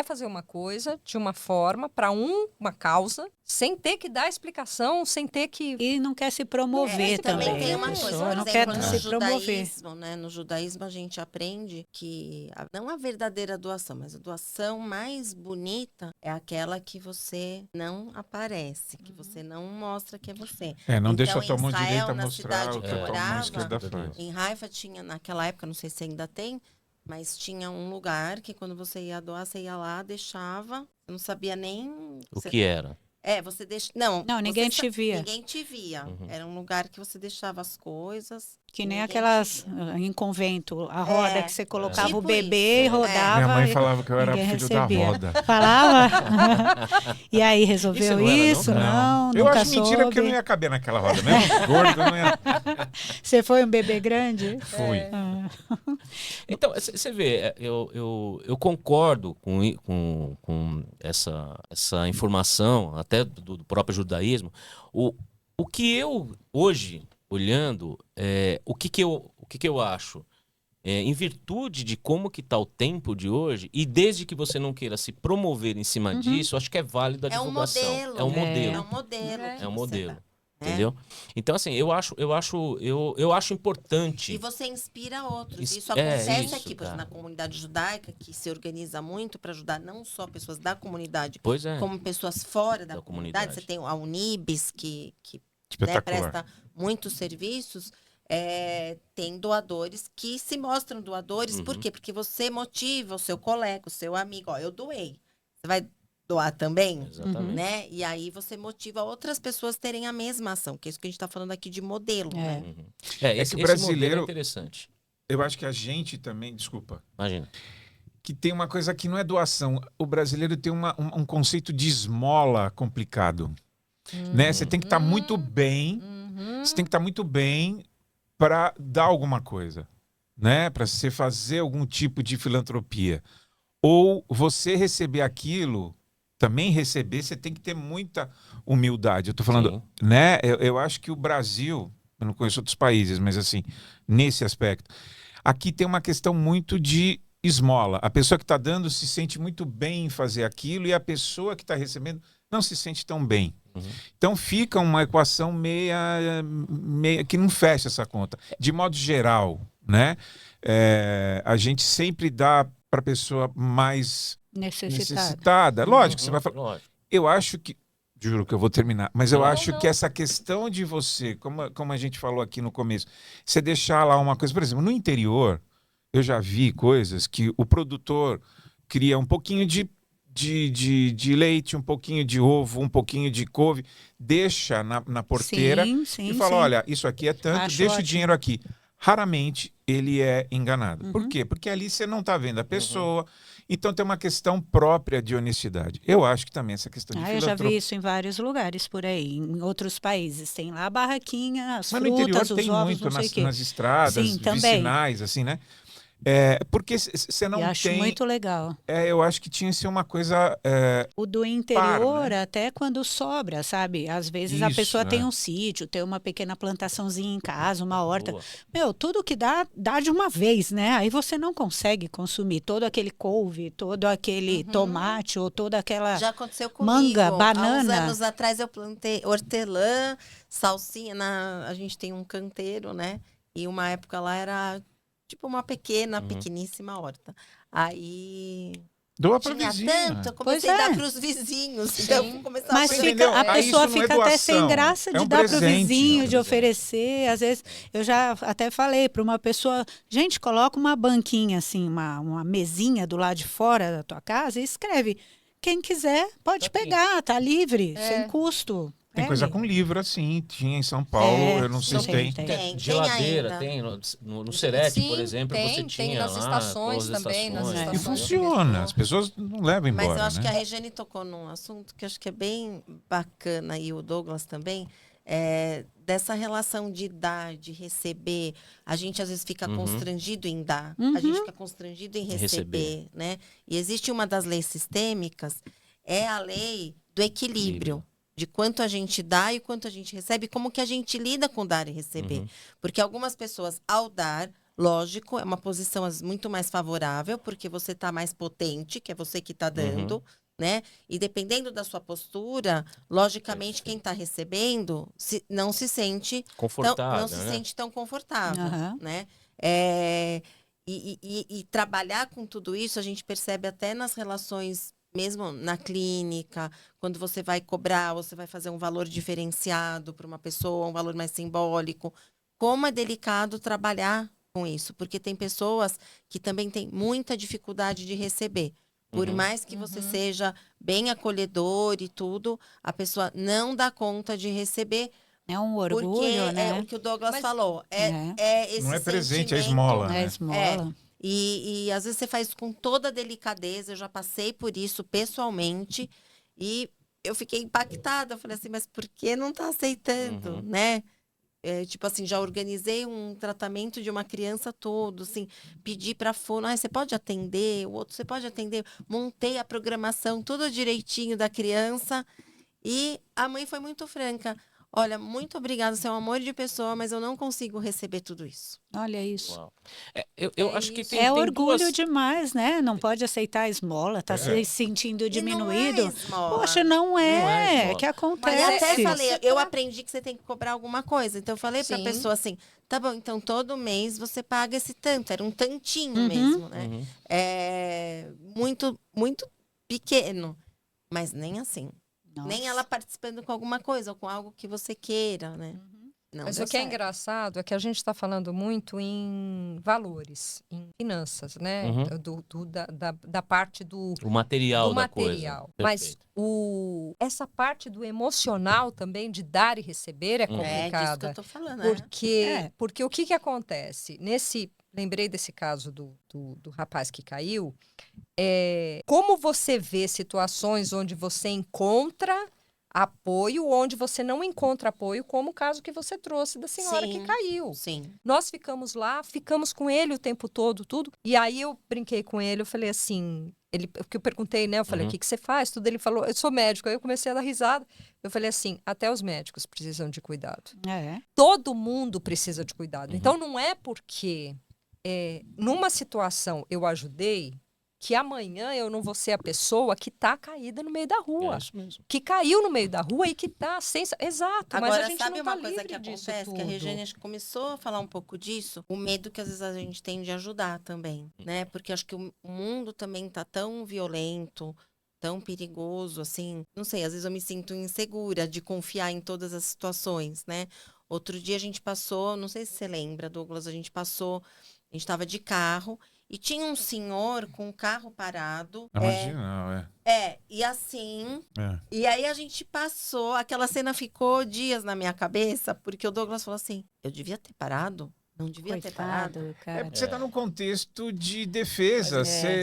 fazer uma coisa de uma forma, para uma causa, sem ter que dar explicação, sem ter que... E não quer se promover Também também. tem A uma coisa, pessoa por não exemplo, quer no se promover. judaísmo, né? No judaísmo a gente aprende que não a verdadeira doação, mas a doação mais bonita é aquela que você não aparece, que você não mostra que é você. Não Então, deixa a tua em mão Israel, direita na mostrar cidade o que que a eu tua mão morava, esquerda faz. Em Haifa tinha, naquela época, não sei se ainda tem, Mas tinha um lugar que quando você ia doar, você ia lá, deixava, você não sabia nem... O você- que era? você deixa... Não, Não, ninguém você te via. Ninguém te via. Uhum. Era um lugar que você deixava as coisas. Que e nem ninguém te aquelas via. em convento, a roda É, que você colocava o tipo bebê e isso. rodava. Minha mãe e falava que eu era ninguém filho recebia. da roda. Falava? E aí, E resolveu você não era, não? isso? Não, Eu nunca acho mentira porque eu não soube. ia caber naquela roda. Mesmo gordo, eu não ia... Você foi um bebê grande? Fui. Ah. Então, você vê, eu concordo com essa informação, até do próprio judaísmo. O que eu, hoje, olhando, o que que eu acho? Em virtude de como que está o tempo de hoje, e desde que você não queira se promover em cima disso, acho que é válido a É um divulgação. modelo. É um modelo. É um modelo. É. que É um você modelo. dá, né? Entendeu? Então, assim, eu acho importante. E você inspira outros. Isso- Isso é acontece isso, aqui, por exemplo, cara. na comunidade judaica, que se organiza muito para ajudar não só pessoas da comunidade, Pois é. como pessoas fora da Da comunidade. comunidade. Você tem a Unibis, que né, Espetacular. presta muitos serviços. Tem doadores que se mostram doadores. Por quê? Porque você motiva o seu colega, o seu amigo. Ó, eu doei. Você vai doar também? Exatamente. Né? E aí você motiva outras pessoas a terem a mesma ação, que é isso que a gente está falando aqui de modelo, né? Uhum. que o brasileiro- modelo é interessante. Eu acho que a gente também... Desculpa. Imagina. Que tem uma coisa que não é doação. O brasileiro tem um conceito de esmola complicado. Né? Você tem que estar muito bem. Você tem que estar muito bem para dar alguma coisa, né? Para você fazer algum tipo de filantropia. Ou você receber aquilo, também receber, você tem que ter muita humildade. Eu tô falando, Sim. né? Eu acho que o Brasil, eu não conheço outros países, mas assim, nesse aspecto, aqui tem uma questão muito de esmola. A pessoa que está dando se sente muito bem em fazer aquilo e a pessoa que está recebendo não se sente tão bem. Então fica uma equação meia que não fecha essa conta. De modo geral, né? A gente sempre dá para a pessoa mais necessitada. Lógico, você vai falar. Lógico. Eu acho que. Juro que eu vou terminar. Mas eu Não, acho não. que essa questão de você, como a gente falou aqui no começo, você deixar lá uma coisa. Por exemplo, no interior, eu já vi coisas que o produtor cria um pouquinho de leite, um pouquinho de ovo, um pouquinho de couve, deixa na porteira Sim, sim, e fala, sim. olha, isso aqui é tanto, Acho deixa o ótimo. dinheiro aqui. Raramente ele é enganado. Por quê? Porque ali você não está vendo a pessoa, então tem uma questão própria de honestidade. Eu acho que também essa questão de Eu já vi filantropia... isso em vários lugares por aí, em outros países. Tem lá a barraquinha, as Mas no interior frutas, os tem ovos, muito não sei o quê. nas estradas, Sim, também. vicinais, assim, né? Porque você não E acho tem... muito legal. Eu acho que tinha que ser uma coisa... O do interior, né? até quando sobra, sabe? Às vezes a Isso, pessoa tem é. um sítio, tem uma pequena plantaçãozinha em casa, uma horta. Boa. Meu, tudo que dá de uma vez, né? Aí você não consegue consumir todo aquele couve, todo aquele tomate ou toda aquela... Já aconteceu comigo. Manga, Há uns banana. anos atrás eu plantei hortelã, salsinha. A gente tem um canteiro, né? E uma época lá era tipo uma pequeníssima horta. Aí Doa para tinha vizinha. tanto, eu comecei Pois a é. dar para os vizinhos. Então eu comecei a Mas Você fica, entendeu? a Aí pessoa isso não é fica até sem doação, graça é de um dar para o presente. vizinho, É um de presente. oferecer. Às vezes, eu já até falei para uma pessoa, gente, coloca uma banquinha assim, uma mesinha do lado de fora da tua casa e escreve. Quem quiser pode Tá aqui. pegar, tá livre, É. sem custo. Tem É, coisa amigo. com livro, assim. Tinha em São Paulo, eu não sei se sim, tem. Tem Geladeira, ainda. tem no Serete, Sim, por exemplo, tem, você tem tinha nas lá, estações com as também, nas estações. E estações. funciona, as pessoas não levam embora, Mas eu acho né? que a Regiane tocou num assunto que eu acho que é bem bacana, e o Douglas também, dessa relação de dar, de receber. A gente às vezes fica constrangido em dar, a gente fica constrangido em receber, né? E existe uma das leis sistêmicas, é a lei do equilíbrio. De quanto a gente dá e quanto a gente recebe, como que a gente lida com dar e receber. Porque algumas pessoas, ao dar, lógico, é uma posição muito mais favorável, porque você está mais potente, que é você que está dando, né? E dependendo da sua postura, logicamente, quem está recebendo não se sente Confortável, não se né? sente tão confortável, Aham. né? E trabalhar com tudo isso, a gente percebe até nas relações, mesmo na clínica, quando você vai cobrar, você vai fazer um valor diferenciado para uma pessoa, um valor mais simbólico. Como é delicado trabalhar com isso, porque tem pessoas que também têm muita dificuldade de receber. Por mais que você seja bem acolhedor e tudo, a pessoa não dá conta de receber. É um Porque orgulho, né? é o que o Douglas falou. É. É esse Não é presente, é sentimento. esmola, É né? esmola. E às vezes você faz isso com toda delicadeza. Eu já passei por isso pessoalmente. E eu fiquei impactada. Eu falei assim, mas por que não tá aceitando, né? Tipo assim, já organizei um tratamento de uma criança todo, assim, pedi para fono, você pode atender, o outro você pode atender, montei a programação tudo direitinho da criança e a mãe foi muito franca. Olha, muito obrigada, você é um amor de pessoa, mas eu não consigo receber tudo isso. Olha isso. Uau. Eu acho que isso. tem Orgulho duas... demais, né? Não pode aceitar a esmola, tá se sentindo diminuído. E não é esmola. Poxa, não é é, esmola. que E acontece. até falei, eu aprendi que você tem que cobrar alguma coisa. Então eu falei pra Sim. pessoa assim, tá bom, então todo mês você paga esse tanto. Era um tantinho mesmo, né? É muito, muito pequeno. Mas nem assim. Nem Nossa. ela participando com alguma coisa, ou com algo que você queira, né? Não Mas deu o que é certo. engraçado é que a gente está falando muito em valores, em finanças, né? Da parte do O material do da material. coisa. Mas Perfeito. essa parte do emocional também, de dar e receber, é É disso que eu complicada. tô falando, Porque o que acontece? Lembrei desse caso do rapaz que caiu. Como você vê situações onde você encontra apoio, onde você não encontra apoio, como o caso que você trouxe da senhora que Sim. caiu. Sim. Nós ficamos lá, ficamos com ele o tempo todo, tudo. E aí eu brinquei com ele, eu falei assim, porque eu perguntei, né? Eu falei, o que você faz? Tudo. Ele falou, eu sou médico. Aí eu comecei a dar risada. Eu falei assim, até os médicos precisam de cuidado. Todo mundo precisa de cuidado. Então não é porque numa situação eu ajudei que amanhã eu não vou ser a pessoa que tá caída no meio da rua. É isso mesmo. Que caiu no meio da rua e que tá sem... Exato, Agora, mas a gente sabe não tá uma coisa que livre disso acontece? Que a tudo. Regiane acho que começou a falar um pouco disso. O medo que às vezes a gente tem de ajudar também, né? Porque acho que o mundo também tá tão violento, tão perigoso, assim. Não sei, às vezes eu me sinto insegura de confiar em todas as situações, né? Outro dia a gente passou, não sei se você lembra, Douglas, a gente estava de carro e tinha um senhor com o carro parado. Marginal, E assim. É. E aí a gente passou, aquela cena ficou dias na minha cabeça, porque o Douglas falou assim: eu devia ter parado? Não devia ter parado? Coitado, cara. Porque você está num contexto de defesa.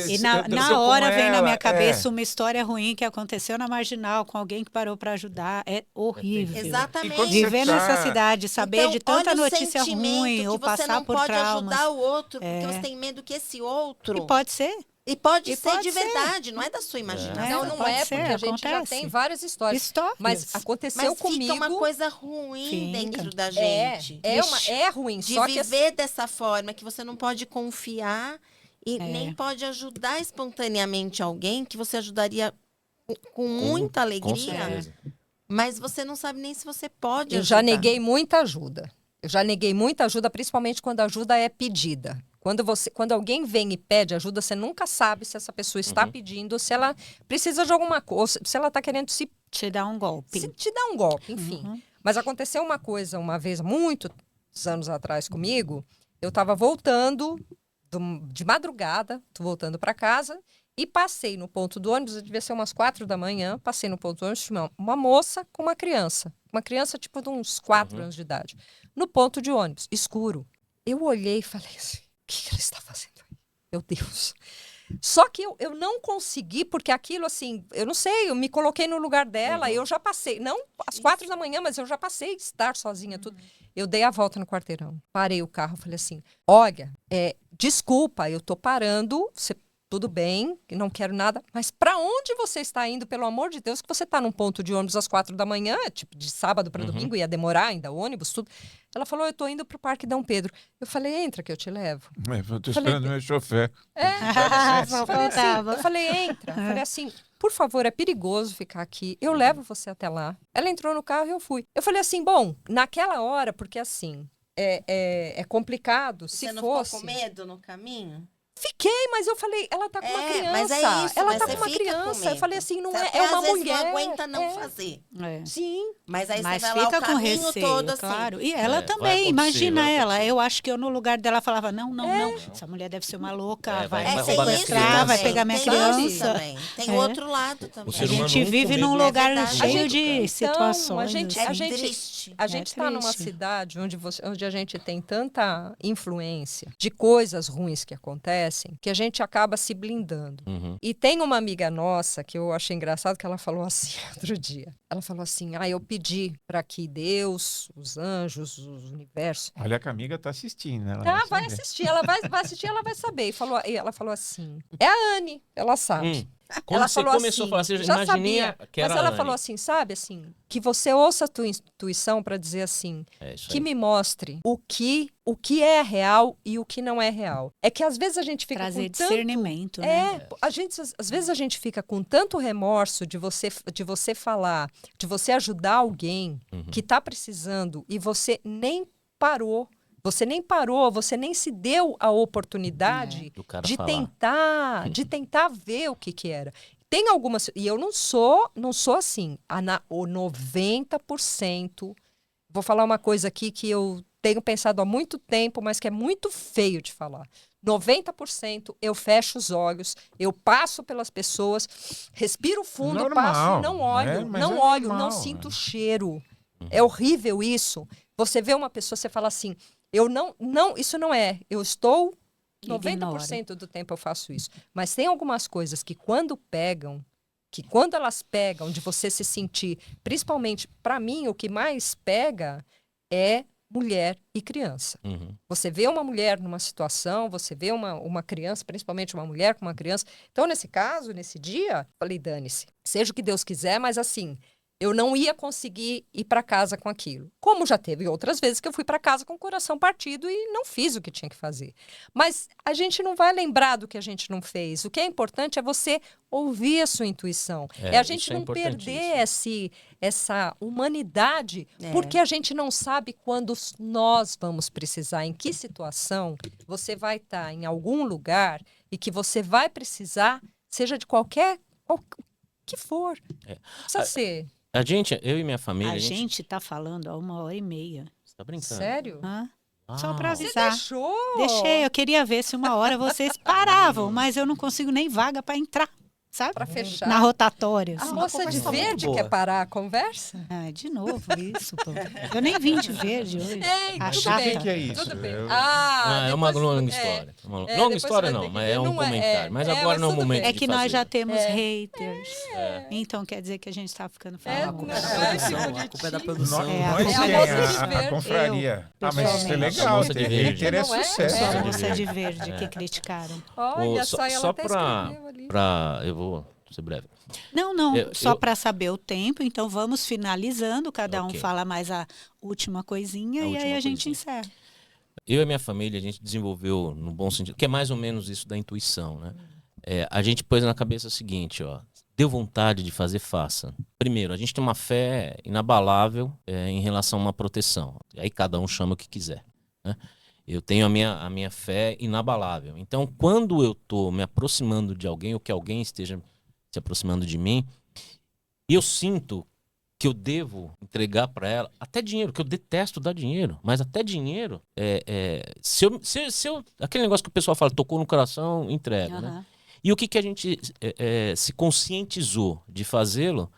E na hora vem na minha cabeça uma história ruim que aconteceu na Marginal com alguém que parou para ajudar. É horrível. Exatamente. Viver nessa cidade, saber Então, de tanta olha o notícia sentimento ruim que ou você passar não por pode traumas. ajudar o outro, porque você tem medo que esse outro. E pode ser. E pode E ser pode de ser. verdade, não é da sua imaginação. Não pode é, ser, porque a gente já acontece. tem várias histórias. Mas aconteceu Mas comigo. fica uma coisa ruim Fica. dentro da gente. É ruim, De só que viver dessa forma, que você não pode confiar e nem pode ajudar espontaneamente alguém que você ajudaria com muita Com alegria, certeza. mas você não sabe nem se você pode eu ajudar. já neguei muita ajuda. Principalmente quando a ajuda é pedida. Quando alguém vem e pede ajuda, você nunca sabe se essa pessoa está pedindo, se ela precisa de alguma coisa, se ela está querendo te dar um golpe. te dar um golpe, enfim. Mas aconteceu uma coisa uma vez, muitos anos atrás comigo, eu estava voltando de madrugada, voltando para casa, e passei no ponto do ônibus, devia ser umas 4 da manhã, passei no ponto do ônibus, tinha uma moça com uma criança tipo de uns 4 anos de idade, no ponto de ônibus, escuro. Eu olhei e falei assim, o que ela está fazendo aí? Meu Deus. Só que eu não consegui, porque aquilo assim, eu não sei, eu me coloquei no lugar dela, eu já passei, não às 4 da manhã, mas eu já passei estar sozinha, tudo. Eu dei a volta no quarteirão, parei o carro, falei assim, olha, desculpa, eu tô parando, tudo bem, não quero nada, mas para onde você está indo, pelo amor de Deus, que você está num ponto de ônibus às 4 da manhã, tipo de sábado para domingo, ia demorar ainda, o ônibus, tudo. Ela falou, eu tô indo pro Parque Dom Pedro. Eu falei, entra que eu te levo. Eu tô esperando meu chofer. Só Falei faltava. eu falei, entra. Falei assim, por favor, é perigoso ficar aqui. Eu levo você até lá. Ela entrou no carro e eu fui. Eu falei assim, bom, naquela hora, porque assim, é complicado. Você Se não fosse... ficou com medo no caminho? Fiquei, mas eu falei, ela tá com uma criança. Mas é isso, ela mas tá você com uma fica com criança. Eu medo. falei assim, não Você é até uma às vezes mulher. não aguenta não fazer. É. Sim. Mas aí Mas você vai lá fica o com caminho receio, todo assim. claro. E ela É, vai também, acontecer, imagina vai ela. acontecer. Eu acho que eu no lugar dela falava, não. Essa mulher deve ser uma louca, É, vai vai me roubar minha sequestrar, criança. vai pegar minha Tem criança. isso também. Tem É. outro lado também. O ser A humano gente nunca vive medo num de- lugar verdade. cheio de Então, situações. a gente- assim. Triste. A gente está numa triste. cidade onde a gente tem tanta influência de coisas ruins que acontecem que a gente acaba se blindando. Uhum. E tem uma amiga nossa que eu achei engraçado que ela falou assim outro dia. Ela falou assim, eu pedi para que Deus, os anjos, os universos... Olha que a amiga tá assistindo, né? Ela Vai saber. assistir, ela vai assistir, ela vai saber. E ela falou assim, é a Anne, ela sabe. Quando Ela você falou começou assim, a falar, você já imagininha sabia, que mas era ela a falou Anne. assim, sabe assim, que você ouça a tua intuição para dizer assim, É isso que aí. me mostre o que é real e o que não é real. É que às vezes a gente fica Trazer com tanto... discernimento, né? Às vezes a gente fica com tanto remorso de você falar, de você ajudar alguém que está precisando e você nem parou. Você nem se deu a oportunidade Do cara de falar. tentar ver o que era. Tem algumas, e eu não sou assim, o 90%. Vou falar uma coisa aqui que eu tenho pensado há muito tempo, mas que é muito feio de falar. 90% eu fecho os olhos, eu passo pelas pessoas, respiro fundo, Normal, passo e não olho, né? Mas não é olho, normal, não sinto né? cheiro. É horrível isso. Você vê uma pessoa, você fala assim, isso não é. Eu estou 90% do tempo eu faço isso. Mas tem algumas coisas que quando elas pegam de você se sentir, principalmente para mim, o que mais pega é mulher e criança. Uhum. Você vê uma mulher numa situação, você vê uma criança, principalmente uma mulher com uma criança. Então, nesse caso, nesse dia, falei, dane-se, seja o que Deus quiser, mas assim, eu não ia conseguir ir para casa com aquilo. Como já teve outras vezes que eu fui para casa com o coração partido e não fiz o que tinha que fazer. Mas a gente não vai lembrar do que a gente não fez. O que é importante é você ouvir a sua intuição. É a gente isso é não perder importantíssimo. essa humanidade, porque a gente não sabe quando nós vamos precisar, em que situação você vai estar em algum lugar e que você vai precisar, seja de qualquer que for. Não precisa ser... A gente, eu e minha família... A gente tá falando há 1h30. Você tá brincando? Sério? Só para Você avisar. deixou? Deixei, eu queria ver se uma hora vocês paravam, mas eu não consigo nem vaga para entrar, sabe? Para fechar. Na rotatória. A assim. moça de conversa muito verde boa. quer parar a conversa? De novo isso, pô. Eu nem vim de verde hoje. Ei, A tudo chata. bem. O que é isso? Tudo bem. Eu- É uma depois- longa história. Longa depois história você vai não, ter mas que é ver. um Não é, comentário. Mas é, agora mas não é o tudo momento bem. É de que nós fazer. já temos haters. Então quer dizer que a gente tá ficando A falando. culpa é da não, produção. A culpa é da produção. É, a Nós moça quem? de verde. A confraria. Eu, Ah, mas isso é pessoalmente. legal. Moça de Ter verde. hater é Não é? sucesso. Só a É. moça de verde que criticaram. Olha, Só ela até pra, escreveu ali. eu vou ser breve. Não, Eu- só eu- para saber o tempo, então vamos finalizando, cada um Ok. fala mais a última coisinha e aí última a gente coisinha. encerra. Eu e minha família, a gente desenvolveu, no bom sentido, que é mais ou menos isso da intuição, né? A gente pôs na cabeça o seguinte, ó. Deu vontade de fazer, faça. Primeiro, a gente tem uma fé inabalável em relação a uma proteção. E aí cada um chama o que quiser, né? Eu tenho a minha fé inabalável. Então, quando eu estou me aproximando de alguém, ou que alguém esteja se aproximando de mim, eu sinto que eu devo entregar para ela até dinheiro, que eu detesto dar dinheiro, mas até dinheiro, se eu aquele negócio que o pessoal fala, tocou no coração, entrega, né? Aham. E o que a gente se conscientizou de fazê-lo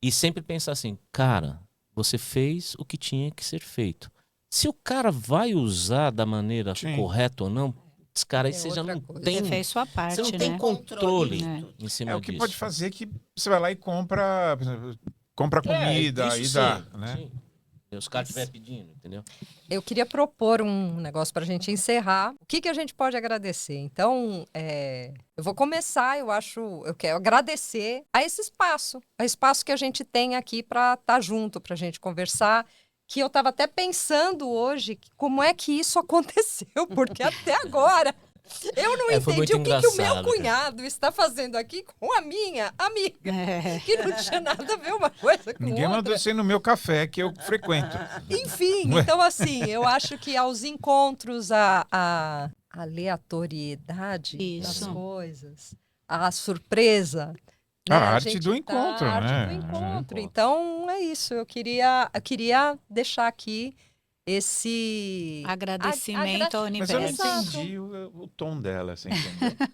e sempre pensar assim, cara, você fez o que tinha que ser feito. Se o cara vai usar da maneira Sim. correta ou não, esse cara aí você já outra não coisa. tem, Você fez sua parte, você não tem né? controle É. em cima É o que disso. pode fazer que você vai lá e compra comida isso e dá, sim, né? sim. Se os caras estiverem pedindo, entendeu? Eu queria propor um negócio para a gente encerrar. O que a gente pode agradecer? Então, eu vou começar, eu quero agradecer a esse espaço que a gente tem aqui para estar junto, para a gente conversar, que eu estava até pensando hoje como é que isso aconteceu, porque até agora eu não foi entendi muito o que o meu engraçado, cara. cunhado está fazendo aqui com a minha amiga, É. que não tinha nada a ver uma coisa com Ninguém outra. mandou você ir no meu café que eu frequento. Enfim, Ué. então assim, eu acho que aos encontros, aleatoriedade das Isso. coisas, a surpresa. A né? arte gente do encontro, a arte né? do encontro. É. Então, é isso. Eu queria deixar aqui esse Agradecimento ao Mas eu não universo. Exato. entendi o tom dela, você entendeu?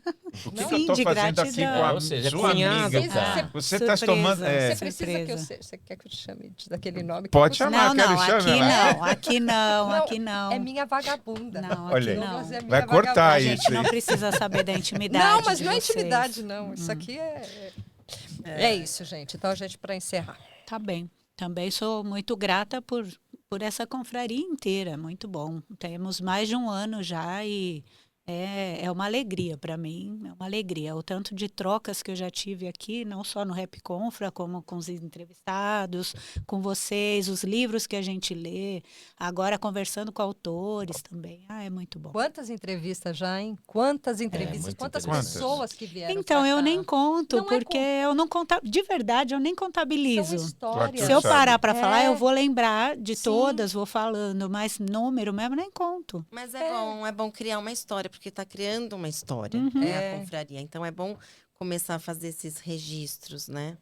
O que, Não. que eu tô Sim, de fazendo aqui gratidão. com a Ou seja, é sua cunhado, amiga? cara. Você tá Surpresa. tomando... Você precisa que eu Surpresa. você quer que eu te chame daquele nome? Pode que você- chamar. Não, quero não, chame aqui ela. não, aqui não, Não, aqui não. É minha vagabunda. Não, Olha aqui aí. não. Douglas é minha Vai cortar A isso gente não aí. precisa saber da intimidade. Não, mas de não é vocês. intimidade, não. Isso aqui é isso, gente. Então, a gente, para encerrar. Tá bem. Também sou muito grata por essa confraria inteira. Muito bom. Temos mais de um ano já e é uma alegria para mim. É uma alegria. O tanto de trocas que eu já tive aqui, não só no Rap Confra, como com os entrevistados, com vocês, os livros que a gente lê, agora conversando com autores também. É muito bom. Quantas entrevistas já, hein? Quantas entrevistas, muito quantas interessante. pessoas que vieram Então, pra eu cá. nem conto, Não é porque eu não conta, de verdade, eu nem São contabilizo. histórias. Se eu sabe. parar para É. falar, eu vou lembrar de Sim. todas, vou falando, mas número mesmo nem conto. Mas é bom criar uma história, porque está criando uma história, Uhum. né, a confraria. Então é bom começar a fazer esses registros, né?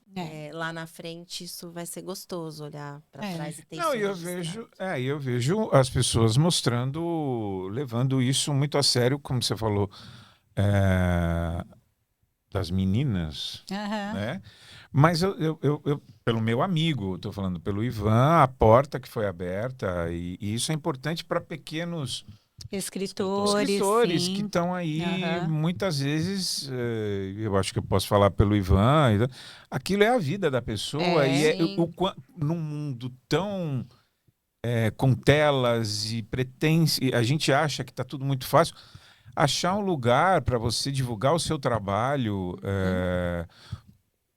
Lá na frente isso vai ser gostoso olhar para trás e ter Não, isso eu registrado. eu vejo as pessoas mostrando, levando isso muito a sério, como você falou, das meninas, Aham. né? Mas eu, pelo meu amigo, estou falando pelo Ivan, a porta que foi aberta, e isso é importante para pequenos escritores sim. que estão aí, Aham. muitas vezes, eu acho que eu posso falar pelo Ivan, aquilo é a vida da pessoa, e Sim. num mundo tão com telas e a gente acha que está tudo muito fácil. Achar um lugar para você divulgar o seu trabalho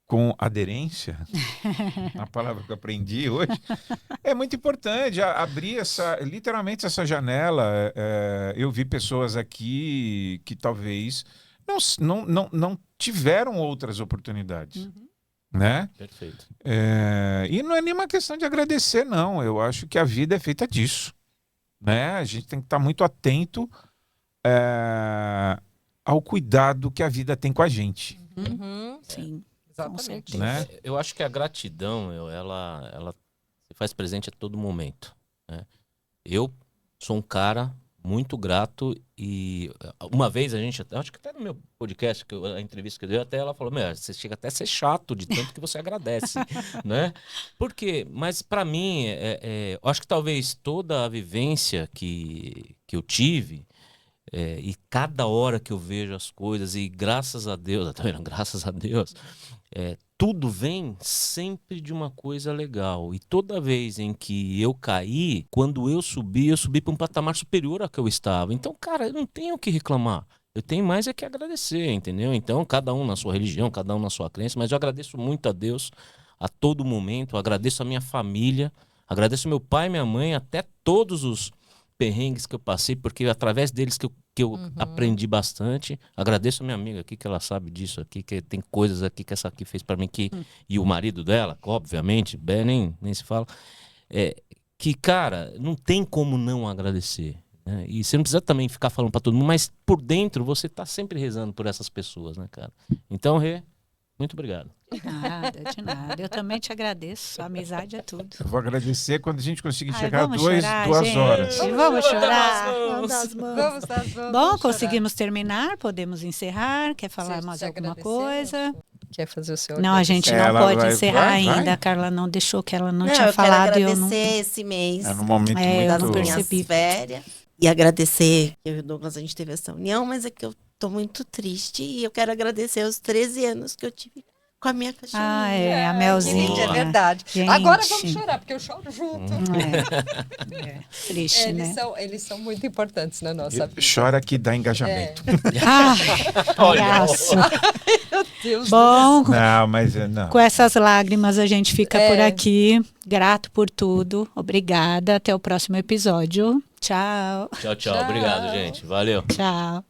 com aderência, a palavra que eu aprendi hoje, é muito importante. Abrir literalmente essa janela. Eu vi pessoas aqui que talvez não tiveram outras oportunidades. Né? Perfeito. E não é nenhuma questão de agradecer, não. Eu acho que a vida é feita disso. Né? A gente tem que estar muito atento ao cuidado que a vida tem com a gente. Uhum. Sim. Exatamente. Né? Eu acho que a gratidão, ela se faz presente a todo momento. Né? Eu sou um cara muito grato e uma vez acho que até no meu podcast, a entrevista que eu dei, até ela falou, você chega até a ser chato de tanto que você agradece, né? Por quê? Mas para mim, eu acho que talvez toda a vivência que eu tive, e cada hora que eu vejo as coisas, e graças a Deus, tá vendo? Graças a Deus, tudo vem sempre de uma coisa legal. E toda vez em que eu caí, quando eu subi para um patamar superior ao que eu estava. Então, cara, eu não tenho o que reclamar. Eu tenho mais que agradecer, entendeu? Então, cada um na sua religião, cada um na sua crença, mas eu agradeço muito a Deus a todo momento, eu agradeço a minha família, agradeço meu pai e minha mãe, até todos os perrengues que eu passei, porque através deles que eu aprendi bastante. Agradeço a minha amiga aqui, que ela sabe disso aqui, que tem coisas aqui que essa aqui fez para mim, e o marido dela, obviamente, nem se fala, que, cara, não tem como não agradecer. Né? E você não precisa também ficar falando para todo mundo, mas por dentro você tá sempre rezando por essas pessoas, né, cara? Então, Rê, muito obrigado. De nada. Eu também te agradeço. A amizade é tudo. Eu vou agradecer quando a gente conseguir chegar a vamos 2 chorar, horas. gente. Vamos chorar. Vamos dar as mãos. Bom, vamos conseguimos terminar, podemos encerrar. Quer falar Você mais te alguma agradeceu? coisa? Quer fazer o seu Não, a gente não Ela pode vai- encerrar vai. ainda. A Carla não deixou, que ela não Não, tinha eu falado. quero E eu agradecer não... esse mês É num momento eu das não muito... minhas percebi. férias. E agradecer que eu e o Douglas, a gente teve essa união, mas é que eu tô muito triste e eu quero agradecer os 13 anos que eu tive com a minha cachorrinha. A Que Melzinha. lindo, é verdade. Gente. Agora vamos chorar, porque eu choro junto. Triste, né? Eles são muito importantes na nossa vida. Chora que dá engajamento. Palhaço. Meu Deus Bom, Não, mas não. com essas lágrimas a gente fica por aqui. Grato por tudo. Obrigada. Até o próximo episódio. Tchau. Tchau. Obrigado, gente. Valeu. Tchau.